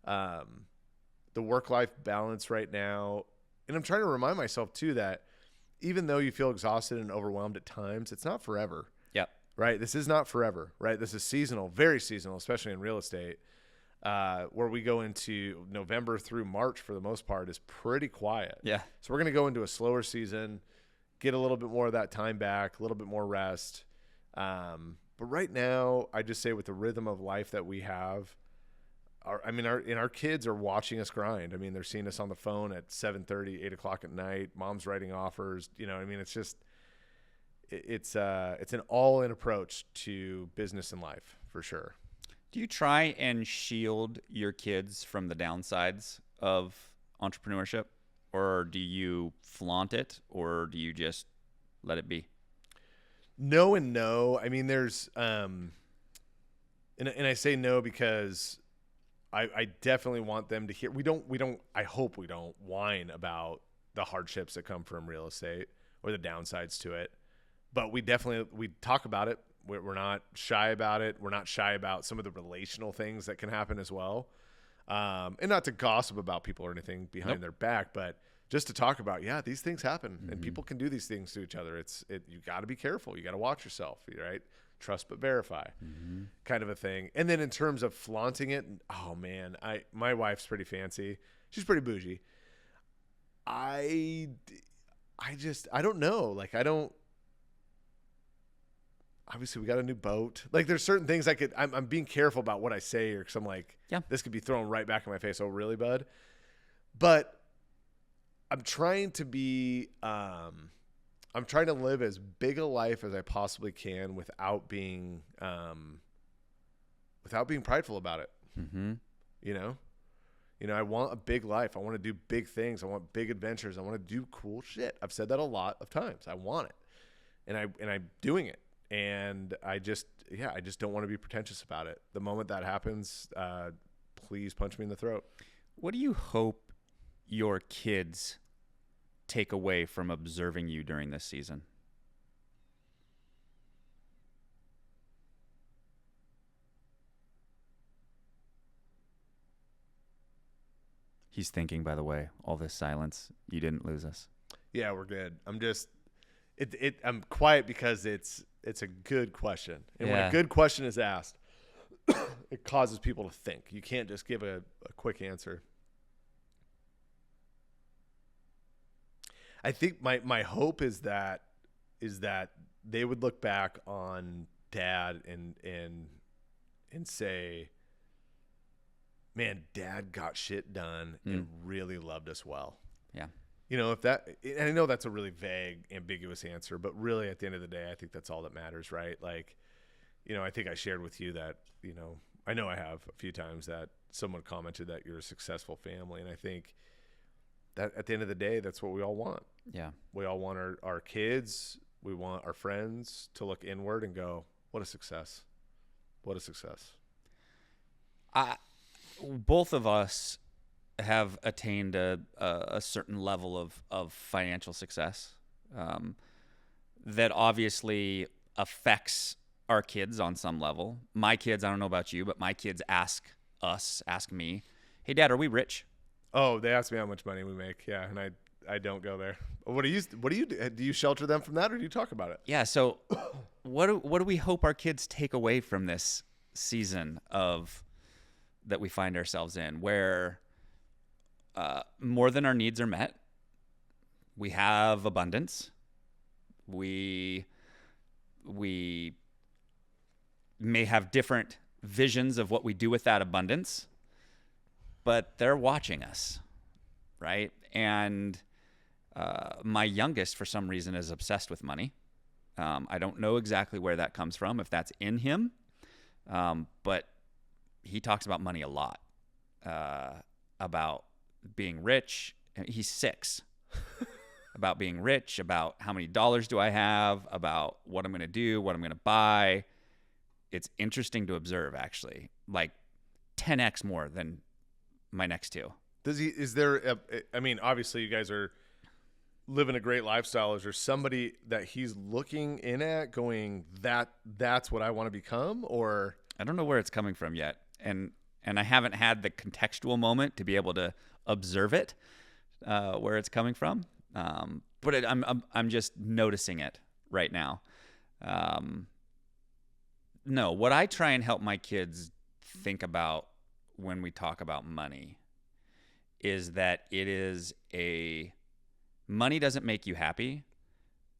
the work-life balance right now, and I'm trying to remind myself too that even though you feel exhausted and overwhelmed at times, it's not forever. Yeah. Right. This is not forever. Right. This is seasonal, very seasonal, especially in real estate. Where we go into November through March for the most part is pretty quiet. Yeah. So we're going to go into a slower season, get a little bit more of that time back, a little bit more rest. But right now, I just say with the rhythm of life that we have, our kids are watching us grind. I mean, they're seeing us on the phone at 7:30, 8 o'clock at night. Mom's writing offers. It's just, it's an all-in approach to business and life for sure. Do you try and shield your kids from the downsides of entrepreneurship, or do you flaunt it, or do you just let it be? No and no. I mean, there's, and I say no because I definitely want them to hear. I hope we don't whine about the hardships that come from real estate or the downsides to it, but we talk about it We're not shy about it. We're not shy about some of the relational things that can happen as well. And not to gossip about people or anything behind their back, but just to talk about, yeah, these things happen and people can do these things to each other. You got to be careful. You got to watch yourself, right? Trust but verify kind of a thing. And then in terms of flaunting it, oh man, my wife's pretty fancy. She's pretty bougie. I don't know. Like, obviously we got a new boat. Like, there's certain things I'm being careful about what I say, or 'cause I'm like, this could be thrown right back in my face. Oh, really, bud? But I'm trying to live as big a life as I possibly can without being prideful about it. You know, I want a big life. I want to do big things. I want big adventures. I want to do cool shit. I've said that a lot of times. I want it, and I'm doing it. And I just don't want to be pretentious about it. The moment that happens, please punch me in the throat. What do you hope your kids take away from observing you during this season? He's thinking, by the way, all this silence. You didn't lose us. Yeah, we're good. I'm quiet because it's a good question. And when a good question is asked, it causes people to think. You can't just give a quick answer. I think my hope is that they would look back on Dad and say, man, Dad got shit done and really loved us well. Yeah. And I know that's a really vague, ambiguous answer, but really at the end of the day, I think that's all that matters, right? Like, I think I shared with you that, I know I have a few times that someone commented that you're a successful family. And I think that at the end of the day, that's what we all want. Yeah. We all want our kids. We want our friends to look inward and go, what a success. What a success. Both of us have attained a certain level of financial success that obviously affects our kids on some level. My kids, I don't know about you, but my kids ask me, hey, Dad, are we rich? Oh, they ask me how much money we make. Yeah, and I don't go there. What do you do? Do you shelter them from that, or do you talk about it? Yeah, so what do we hope our kids take away from this season that we find ourselves in, where more than our needs are met? We have abundance. We may have different visions of what we do with that abundance, but they're watching us, right? And my youngest, for some reason, is obsessed with money. I don't know exactly where that comes from, if that's in him, but he talks about money a lot, about being rich. He's 6. About being rich, about how many dollars do I have, about what I'm going to do, what I'm going to buy. It's interesting to observe, actually, like 10x more than my next 2. Obviously you guys are living a great lifestyle. Is there somebody that he's looking in at going, that's what I want to become? Or I don't know where it's coming from yet. And I haven't had the contextual moment to be able to observe it, where it's coming from. But I'm just noticing it right now. No, what I try and help my kids think about when we talk about money is that money doesn't make you happy,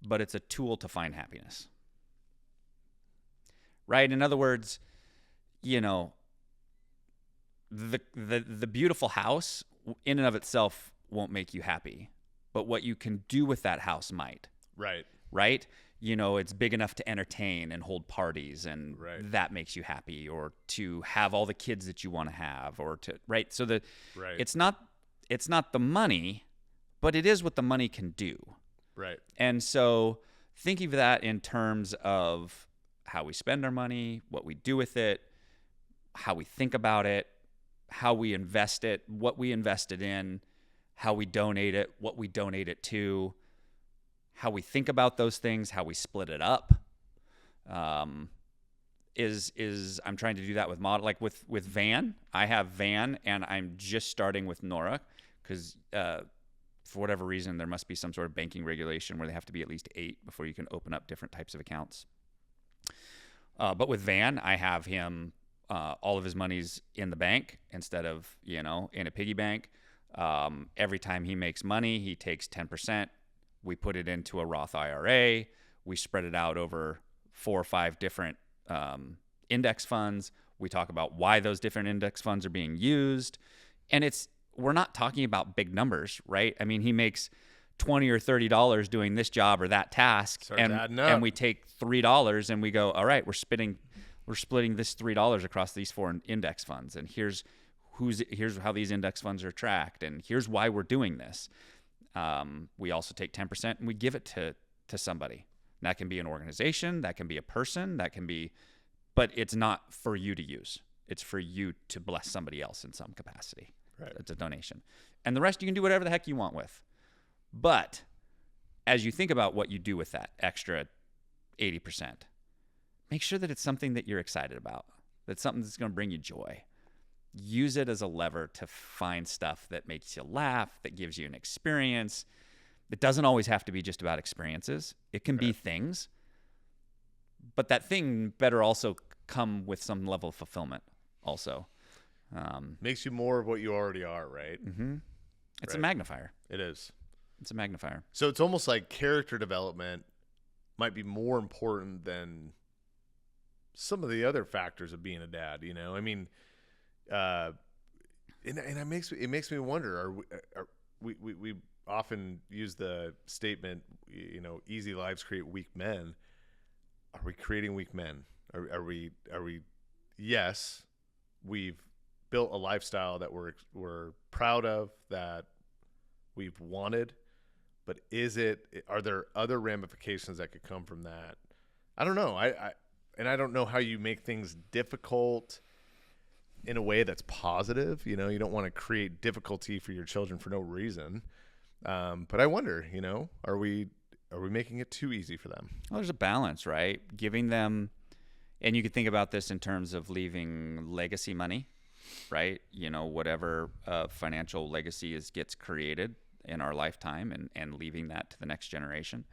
but it's a tool to find happiness. Right? In other words, the beautiful house in and of itself won't make you happy, but what you can do with that house might. Right? It's big enough to entertain and hold parties, and that makes you happy, or to have all the kids that you want to have, or to, right? So it's not the money, but it is what the money can do. Right. And so thinking of that in terms of how we spend our money, what we do with it, how we think about it, how we invest it, what we invest it in, how we donate it, what we donate it to, how we think about those things, how we split it up, is I'm trying to do that with model, like with Van. I have Van, and I'm just starting with Nora because for whatever reason there must be some sort of banking regulation where they have to be at least 8 before you can open up different types of accounts. But with Van, I have him all of his money's in the bank instead of in a piggy bank. Every time he makes money, he takes 10%. We put it into a Roth IRA. We spread it out over 4 or 5 different index funds. We talk about why those different index funds are being used. And we're not talking about big numbers, right? I mean, he makes $20 or $30 doing this job or that task. And we take $3 and we go, all right, we're splitting this $3 across these 4 index funds. And here's how these index funds are tracked. And here's why we're doing this. We also take 10% and we give it to somebody. And that can be an organization, that can be a person, but it's not for you to use. It's for you to bless somebody else in some capacity. Right. It's a donation. And the rest you can do whatever the heck you want with. But as you think about what you do with that extra 80%, make sure that it's something that you're excited about. That's something that's going to bring you joy. Use it as a lever to find stuff that makes you laugh, that gives you an experience. It doesn't always have to be just about experiences. It can be things, but that thing better also come with some level of fulfillment also. Makes you more of what you already are, right? Mm-hmm. It's a magnifier. It is. It's a magnifier. So it's almost like character development might be more important than some of the other factors of being a dad, I mean, and it makes me wonder, are we often use the statement, easy lives create weak men. Are we creating weak men? Are we, yes, we've built a lifestyle that we're proud of, that we've wanted, but are there other ramifications that could come from that? I don't know. I don't know how you make things difficult in a way that's positive. You don't want to create difficulty for your children for no reason. But I wonder, are we making it too easy for them? Well, there's a balance, right? Giving them, and you could think about this in terms of leaving legacy money, right? Whatever financial legacy gets created in our lifetime, and leaving that to the next generation.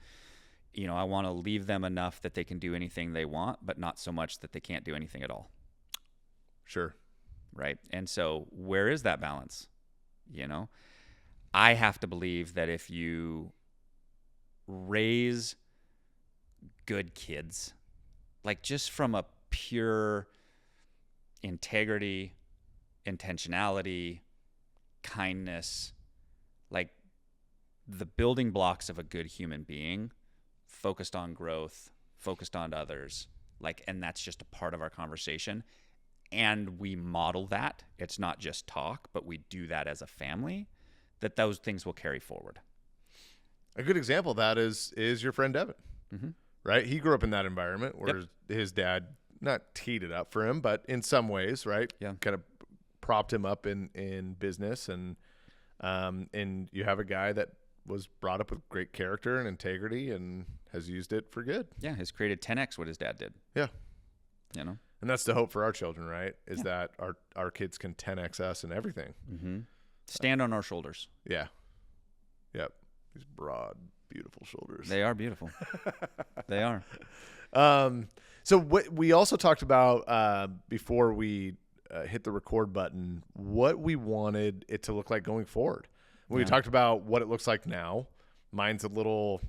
I want to leave them enough that they can do anything they want, but not so much that they can't do anything at all. Sure. Right. And so where is that balance? I have to believe that if you raise good kids, like just from a pure integrity, intentionality, kindness, like the building blocks of a good human being, focused on growth, focused on others, and that's just a part of our conversation. And we model that. It's not just talk, but we do that as a family, that those things will carry forward. A good example of that is your friend Devin, right? He grew up in that environment where his dad not teed it up for him, but in some ways, right? Yeah. Kind of propped him up in business, and you have a guy that was brought up with great character and integrity and has used it for good. Yeah, has created 10x what his dad did. Yeah. And that's the hope for our children, right? Is that our kids can 10x us in everything. Mm-hmm. Stand on our shoulders. Yeah. Yep. These broad, beautiful shoulders. They are beautiful. They are. So what we also talked about before we hit the record button, what we wanted it to look like going forward. We talked about what it looks like now. Mine's a little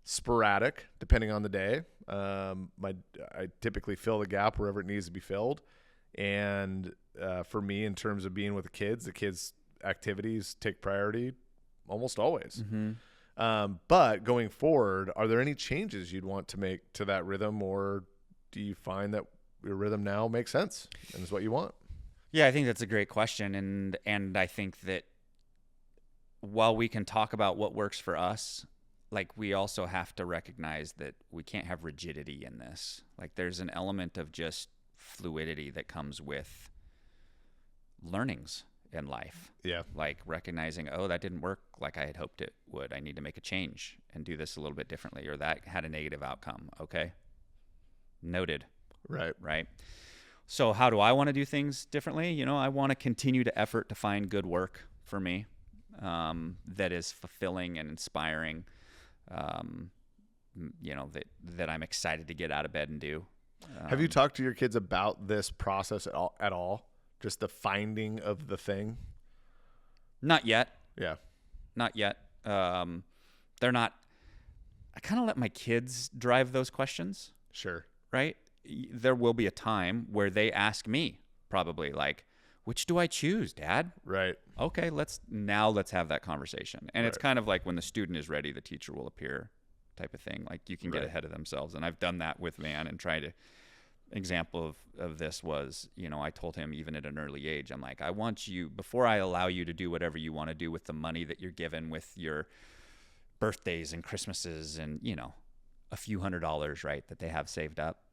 sporadic depending on the day. I typically fill the gap wherever it needs to be filled. And for me, in terms of being with the kids' activities take priority almost always. Mm-hmm. But going forward, are there any changes you'd want to make to that rhythm, or do you find that your rhythm now makes sense and is what you want? Yeah, I think that's a great question. And I think that while we can talk about what works for us, we also have to recognize that we can't have rigidity in this. There's an element of just fluidity that comes with learnings in life. Yeah. Recognizing, that didn't work like I had hoped it would. I need to make a change and do this a little bit differently, or that had a negative outcome. Okay. Noted. Right. Right. So how do I want to do things differently? You know, I want to continue to effort to find good work for me that is fulfilling and inspiring. You know, that I'm excited to get out of bed and do. Have you talked to your kids about this process at all? Just the finding of the thing? Not yet. Yeah. Not yet. They're not. I kind of let my kids drive those questions, Sure. right? There will be a time where they ask me, probably like, which do I choose, Dad? Right. Okay, let's have that conversation. And it's Right. kind of like when the student is ready, the teacher will appear type of thing. Like you can get Right. ahead of themselves. And I've done that with Van and tried to. Example of this was, you know, I told him even at an early age, I'm like, I want you, before I allow you to do whatever you want to do with the money that you're given with your birthdays and Christmases and, you know, a few $100s, right, that they have saved up.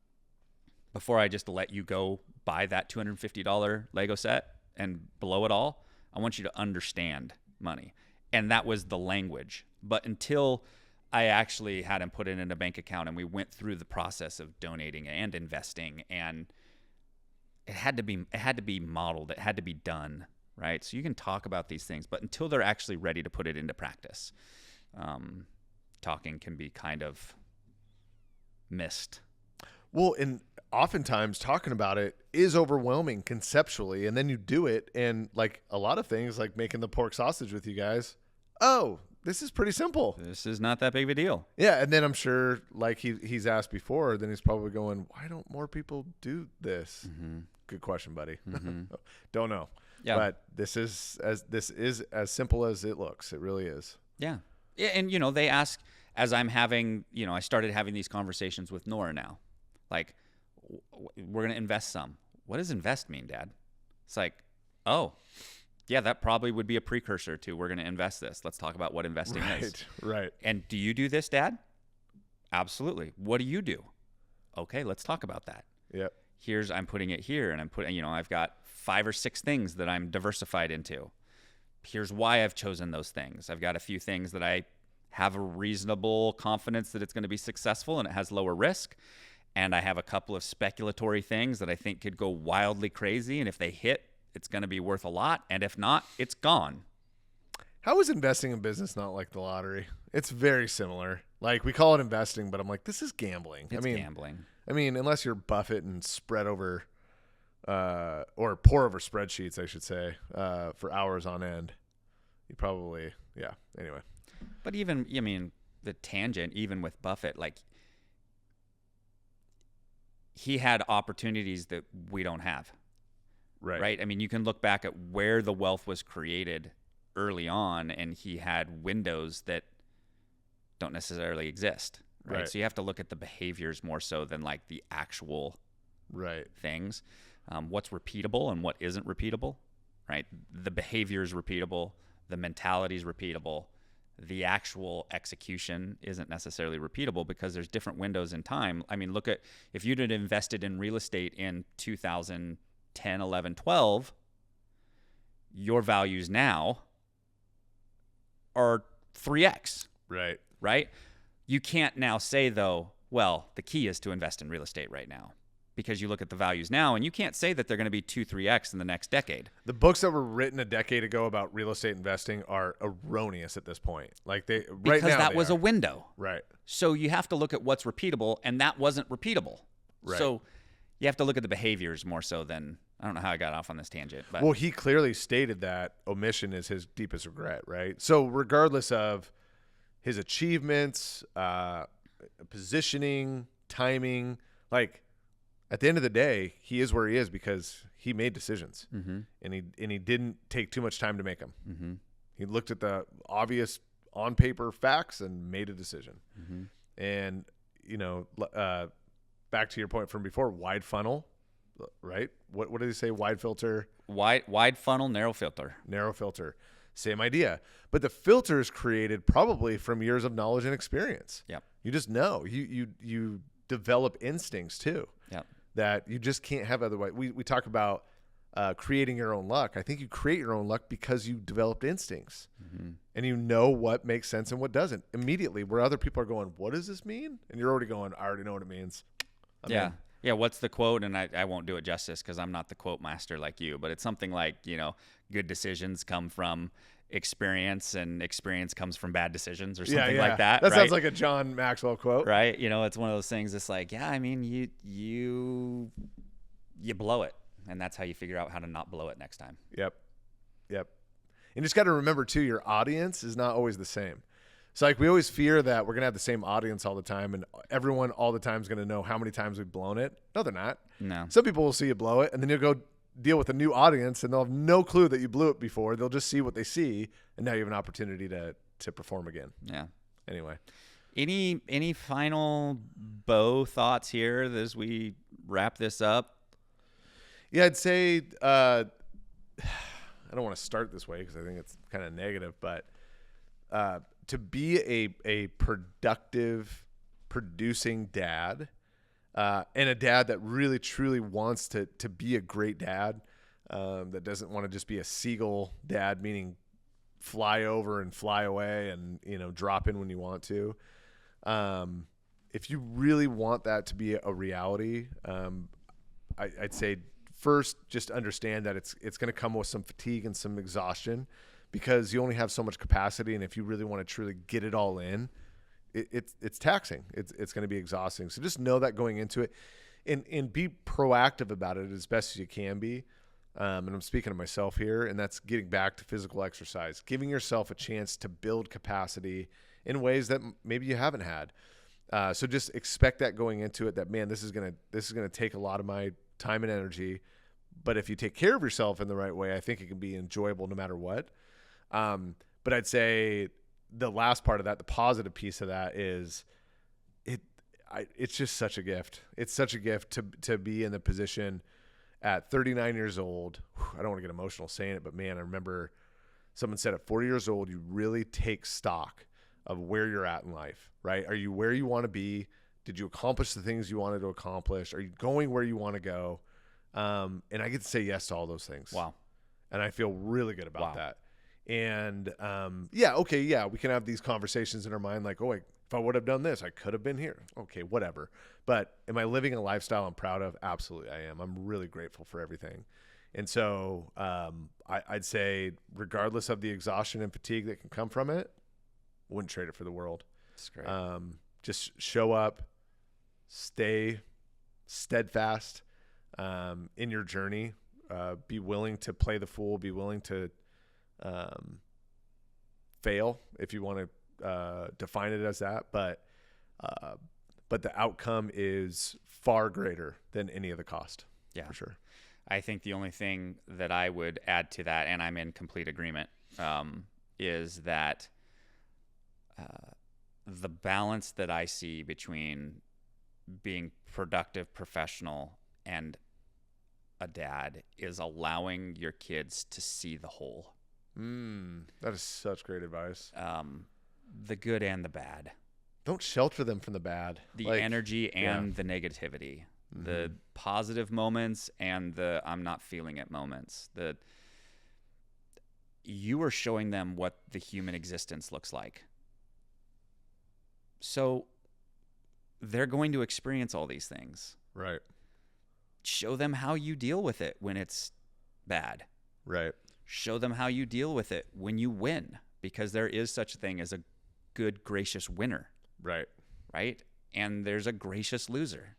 Before I just let you go buy that $250 Lego set and blow it all, I want you to understand money. And that was the language. But until I actually had him put it in a bank account and we went through the process of donating and investing, and it had to be modeled. It had to be done, right? So you can talk about these things, but until they're actually ready to put it into practice, talking can be kind of missed. Well, and oftentimes talking about it is overwhelming conceptually, and then you do it, and like a lot of things, like making the pork sausage with you guys, oh, this is pretty simple. This is not that big of a deal. Yeah, and then I'm sure, like he's asked before, then he's probably going, why don't more people do this? Mm-hmm. Good question, buddy. Don't know. Yeah. But this is as simple as it looks. It really is. Yeah. And, you know, they ask, as I'm having, you know, I started having these conversations with Nora now. Like, we're going to invest some. What does invest mean, Dad? It's like, oh, yeah, that probably would be a precursor to we're going to invest this. Let's talk about what investing is. Right. And do you do this, Dad? Absolutely. What do you do? Okay, let's talk about that. Yep. I'm putting it here, and I'm putting, you know, I've got 5 or 6 things that I'm diversified into. Here's why I've chosen those things. I've got a few things that I have a reasonable confidence that it's going to be successful and it has lower risk. And I have a couple of speculatory things that I think could go wildly crazy. And if they hit, it's going to be worth a lot. And if not, it's gone. How is investing in business not like the lottery? It's very similar. Like, we call it investing, but I'm like, this is gambling. It's gambling. I mean, unless you're Buffett and spread over, or pour over spreadsheets, I should say, for hours on end, you probably, yeah. Anyway. But even, I mean, the tangent, even with Buffett, like, he had opportunities that we don't have. Right. I mean, you can look back at where the wealth was created early on, and he had windows that don't necessarily exist. Right. So you have to look at the behaviors more so than like the actual things. What's repeatable and what isn't repeatable. Right. The behavior is repeatable. The mentality is repeatable. The actual execution isn't necessarily repeatable because there's different windows in time. I mean, look at if you'd have invested in real estate in 2010, 11, 12, your values now are 3x. Right? You can't now say, though, well, the key is to invest in real estate right now, because you look at the values now and you can't say that they're going to be 2-3x in the next decade. The books that were written a decade ago about real estate investing are erroneous at this point. Like because that was a window. Right. So you have to look at what's repeatable, and that wasn't repeatable. Right. So you have to look at the behaviors more so than, I don't know how I got off on this tangent. But well, he clearly stated that omission is his deepest regret, right? So regardless of his achievements, positioning, timing, like, at the end of the day, he is where he is because he made decisions, and he didn't take too much time to make them. He looked at the obvious on paper facts and made a decision. And you know, back to your point from before, wide funnel, right? What did he say? Wide filter, wide funnel, narrow filter. Narrow filter, same idea. But the filter is created probably from years of knowledge and experience. Yep. You just know you develop instincts too. Yep. That you just can't have otherwise. We talk about creating your own luck. I think you create your own luck because you developed instincts, and you know what makes sense and what doesn't immediately. Where other people are going, "What does this mean?" and you're already going, "I already know what it means." Yeah. Yeah. What's the quote? And I won't do it justice because I'm not the quote master like you, but it's something like, good decisions come from experience and experience comes from bad decisions or something like that. That right? sounds like a John Maxwell quote. Right. It's one of those things. It's like, yeah, I mean, you blow it. And that's how you figure out how to not blow it next time. Yep. And you just got to remember too, your audience is not always the same. So like we always fear that we're going to have the same audience all the time and everyone all the time is going to know how many times we've blown it. No, they're not. No. Some people will see you blow it and then you'll go deal with a new audience and they'll have no clue that you blew it before. They'll just see what they see and now you have an opportunity to perform again. Yeah. Anyway. Any final bow thoughts here as we wrap this up? Yeah, I'd say I don't want to start this way because I think it's kind of negative, but to be a productive, producing dad, and a dad that really truly wants to be a great dad, that doesn't want to just be a seagull dad, meaning fly over and fly away and drop in when you want to. If you really want that to be a reality, I'd say first, just understand that it's going to come with some fatigue and some exhaustion because you only have so much capacity. And if you really want to truly get it all in, it's taxing. It's going to be exhausting. So just know that going into it and be proactive about it as best as you can be. And I'm speaking of myself here, and that's getting back to physical exercise, giving yourself a chance to build capacity in ways that maybe you haven't had. So just expect that going into it, that, man, this is going to take a lot of my time and energy, but if you take care of yourself in the right way, I think it can be enjoyable no matter what. But I'd say the last part of that, the positive piece of that is it's just such a gift. It's such a gift to be in the position at 39 years old. I don't want to get emotional saying it, but man, I remember someone said at 40 years old, you really take stock of where you're at in life, right? Are you where you want to be? Did you accomplish the things you wanted to accomplish? Are you going where you want to go? And I get to say yes to all those things. Wow. And I feel really good about that. And we can have these conversations in our mind like, oh, if I would have done this, I could have been here. Okay, whatever. But am I living a lifestyle I'm proud of? Absolutely, I am. I'm really grateful for everything. And so I'd say regardless of the exhaustion and fatigue that can come from it, wouldn't trade it for the world. That's great. Just show up, stay steadfast in your journey. Be willing to play the fool. Be willing to fail if you want to define it as that. But the outcome is far greater than any of the cost. Yeah, for sure. I think the only thing that I would add to that, and I'm in complete agreement, is that the balance that I see between being productive professional and a dad is allowing your kids to see the whole. That is such great advice. The good and the bad. Don't shelter them from the bad. The energy and the negativity. Mm-hmm. The positive moments and the I'm not feeling it moments. You are showing them what the human existence looks like. So they're going to experience all these things. Right. Show them how you deal with it when it's bad. Right. Show them how you deal with it when you win, because there is such a thing as a good, gracious winner. Right. Right? And there's a gracious loser.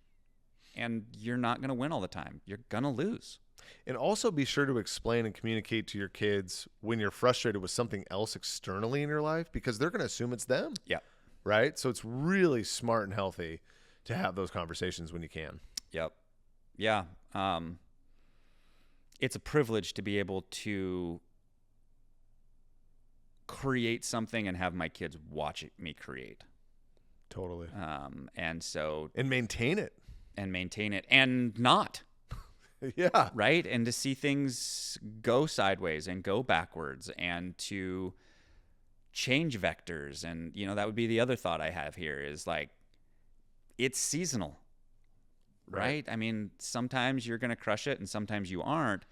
And you're not going to win all the time. You're going to lose. And also be sure to explain and communicate to your kids when you're frustrated with something else externally in your life, because they're going to assume it's them. Yeah. Right? So it's really smart and healthy to have those conversations when you can. Yep. Yeah. It's a privilege to be able to create something and have my kids watch me create. Totally. And maintain it. And not. Yeah. Right? And to see things go sideways and go backwards and to change vectors. And, that would be the other thought I have here is like, it's seasonal. Right? I mean, sometimes you're going to crush it and sometimes you aren't.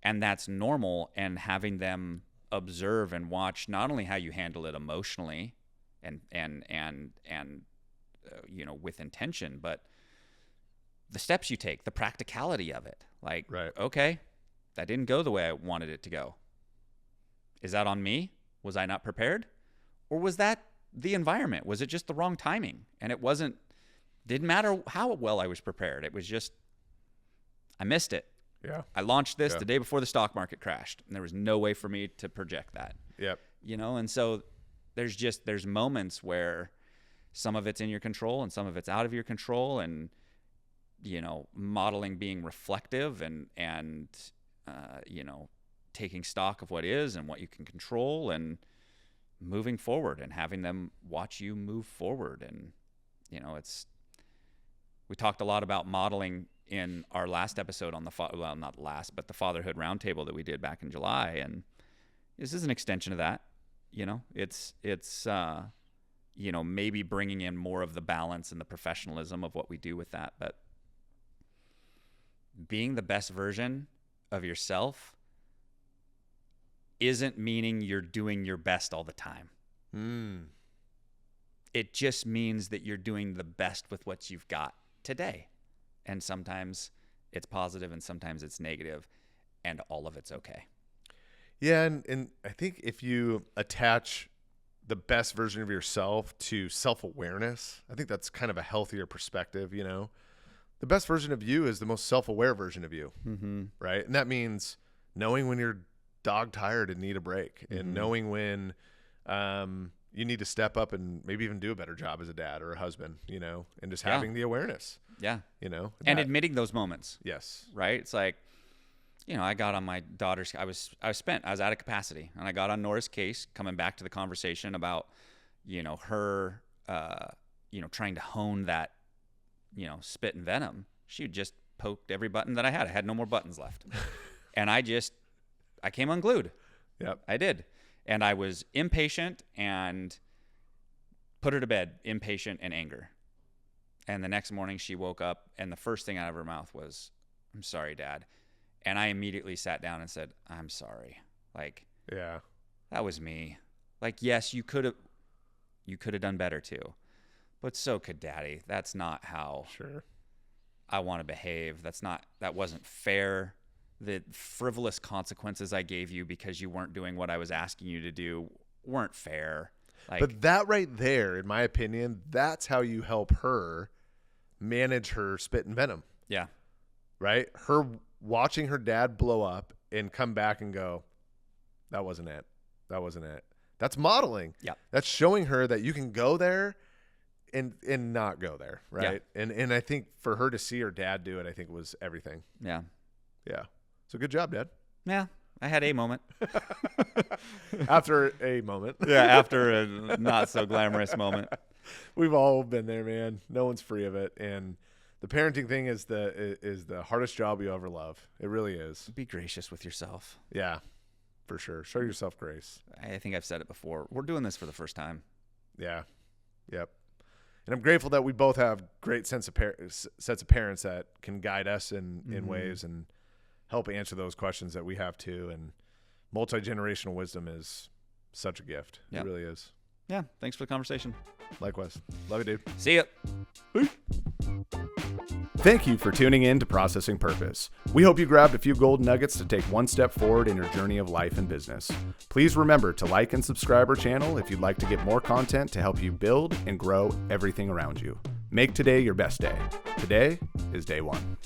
And that's normal. And having them observe and watch not only how you handle it emotionally and with intention, but the steps you take, the practicality of it. Like, Right. okay, that didn't go the way I wanted it to go. Is that on me? Was I not prepared? Or was that the environment? Was it just the wrong timing? And didn't matter how well I was prepared. It was just, I missed it. Yeah. I launched this Yeah. the day before the stock market crashed, and there was no way for me to project that. Yep. And so there's moments where some of it's in your control and some of it's out of your control, and modeling being reflective and taking stock of what is and what you can control and moving forward and having them watch you move forward. And we talked a lot about modeling in our last episode on the the Fatherhood Roundtable that we did back in July, and this is an extension of that. It's maybe bringing in more of the balance and the professionalism of what we do with that, but being the best version of yourself isn't meaning you're doing your best all the time. It just means that you're doing the best with what you've got today. And sometimes it's positive and sometimes it's negative, and all of it's okay. Yeah, and I think if you attach the best version of yourself to self-awareness, I think that's kind of a healthier perspective, The best version of you is the most self-aware version of you, right? And that means knowing when you're dog-tired and need a break, and knowing when you need to step up and maybe even do a better job as a dad or a husband, and just having the awareness. Yeah. And admitting those moments. Yes. Right? It's like, I got on my daughter's, I was spent, I was out of capacity, and I got on Nora's case, coming back to the conversation about, her, trying to hone that, spit and venom. She just poked every button that I had. I had no more buttons left. And I came unglued. Yep. I did. And I was impatient and put her to bed, impatient and anger. And the next morning she woke up and the first thing out of her mouth was, "I'm sorry, Dad." And I immediately sat down and said, "I'm sorry." Like, yeah, that was me. Like, yes, you could have done better too, but so could Daddy. That's not how I want to behave. That wasn't fair. The frivolous consequences I gave you because you weren't doing what I was asking you to do weren't fair. But that right there, in my opinion, that's how you help her manage her spit and venom. Yeah. Right? Her watching her dad blow up and come back and go, "That wasn't it. That wasn't it." That's modeling. Yeah. That's showing her that you can go there and not go there. Right. Yeah. And I think for her to see her dad do it, I think was everything. Yeah. Yeah. So good job, Dad. Yeah. I had a moment. After a moment. Yeah, after a not so glamorous moment. We've all been there, man. No one's free of it. And the parenting thing is the hardest job you ever love. It really is. Be gracious with yourself. Yeah, for sure. Show yourself grace. I think I've said it before. We're doing this for the first time. Yeah. Yep. And I'm grateful that we both have great sets of parents that can guide us in ways and help answer those questions that we have too. And multi-generational wisdom is such a gift. Yep. It really is. Yeah. Thanks for the conversation. Likewise. Love you, dude. See ya. Thank you for tuning in to Processing Purpose. We hope you grabbed a few gold nuggets to take one step forward in your journey of life and business. Please remember to like and subscribe our channel if you'd like to get more content to help you build and grow everything around you. Make today your best day. Today is day one.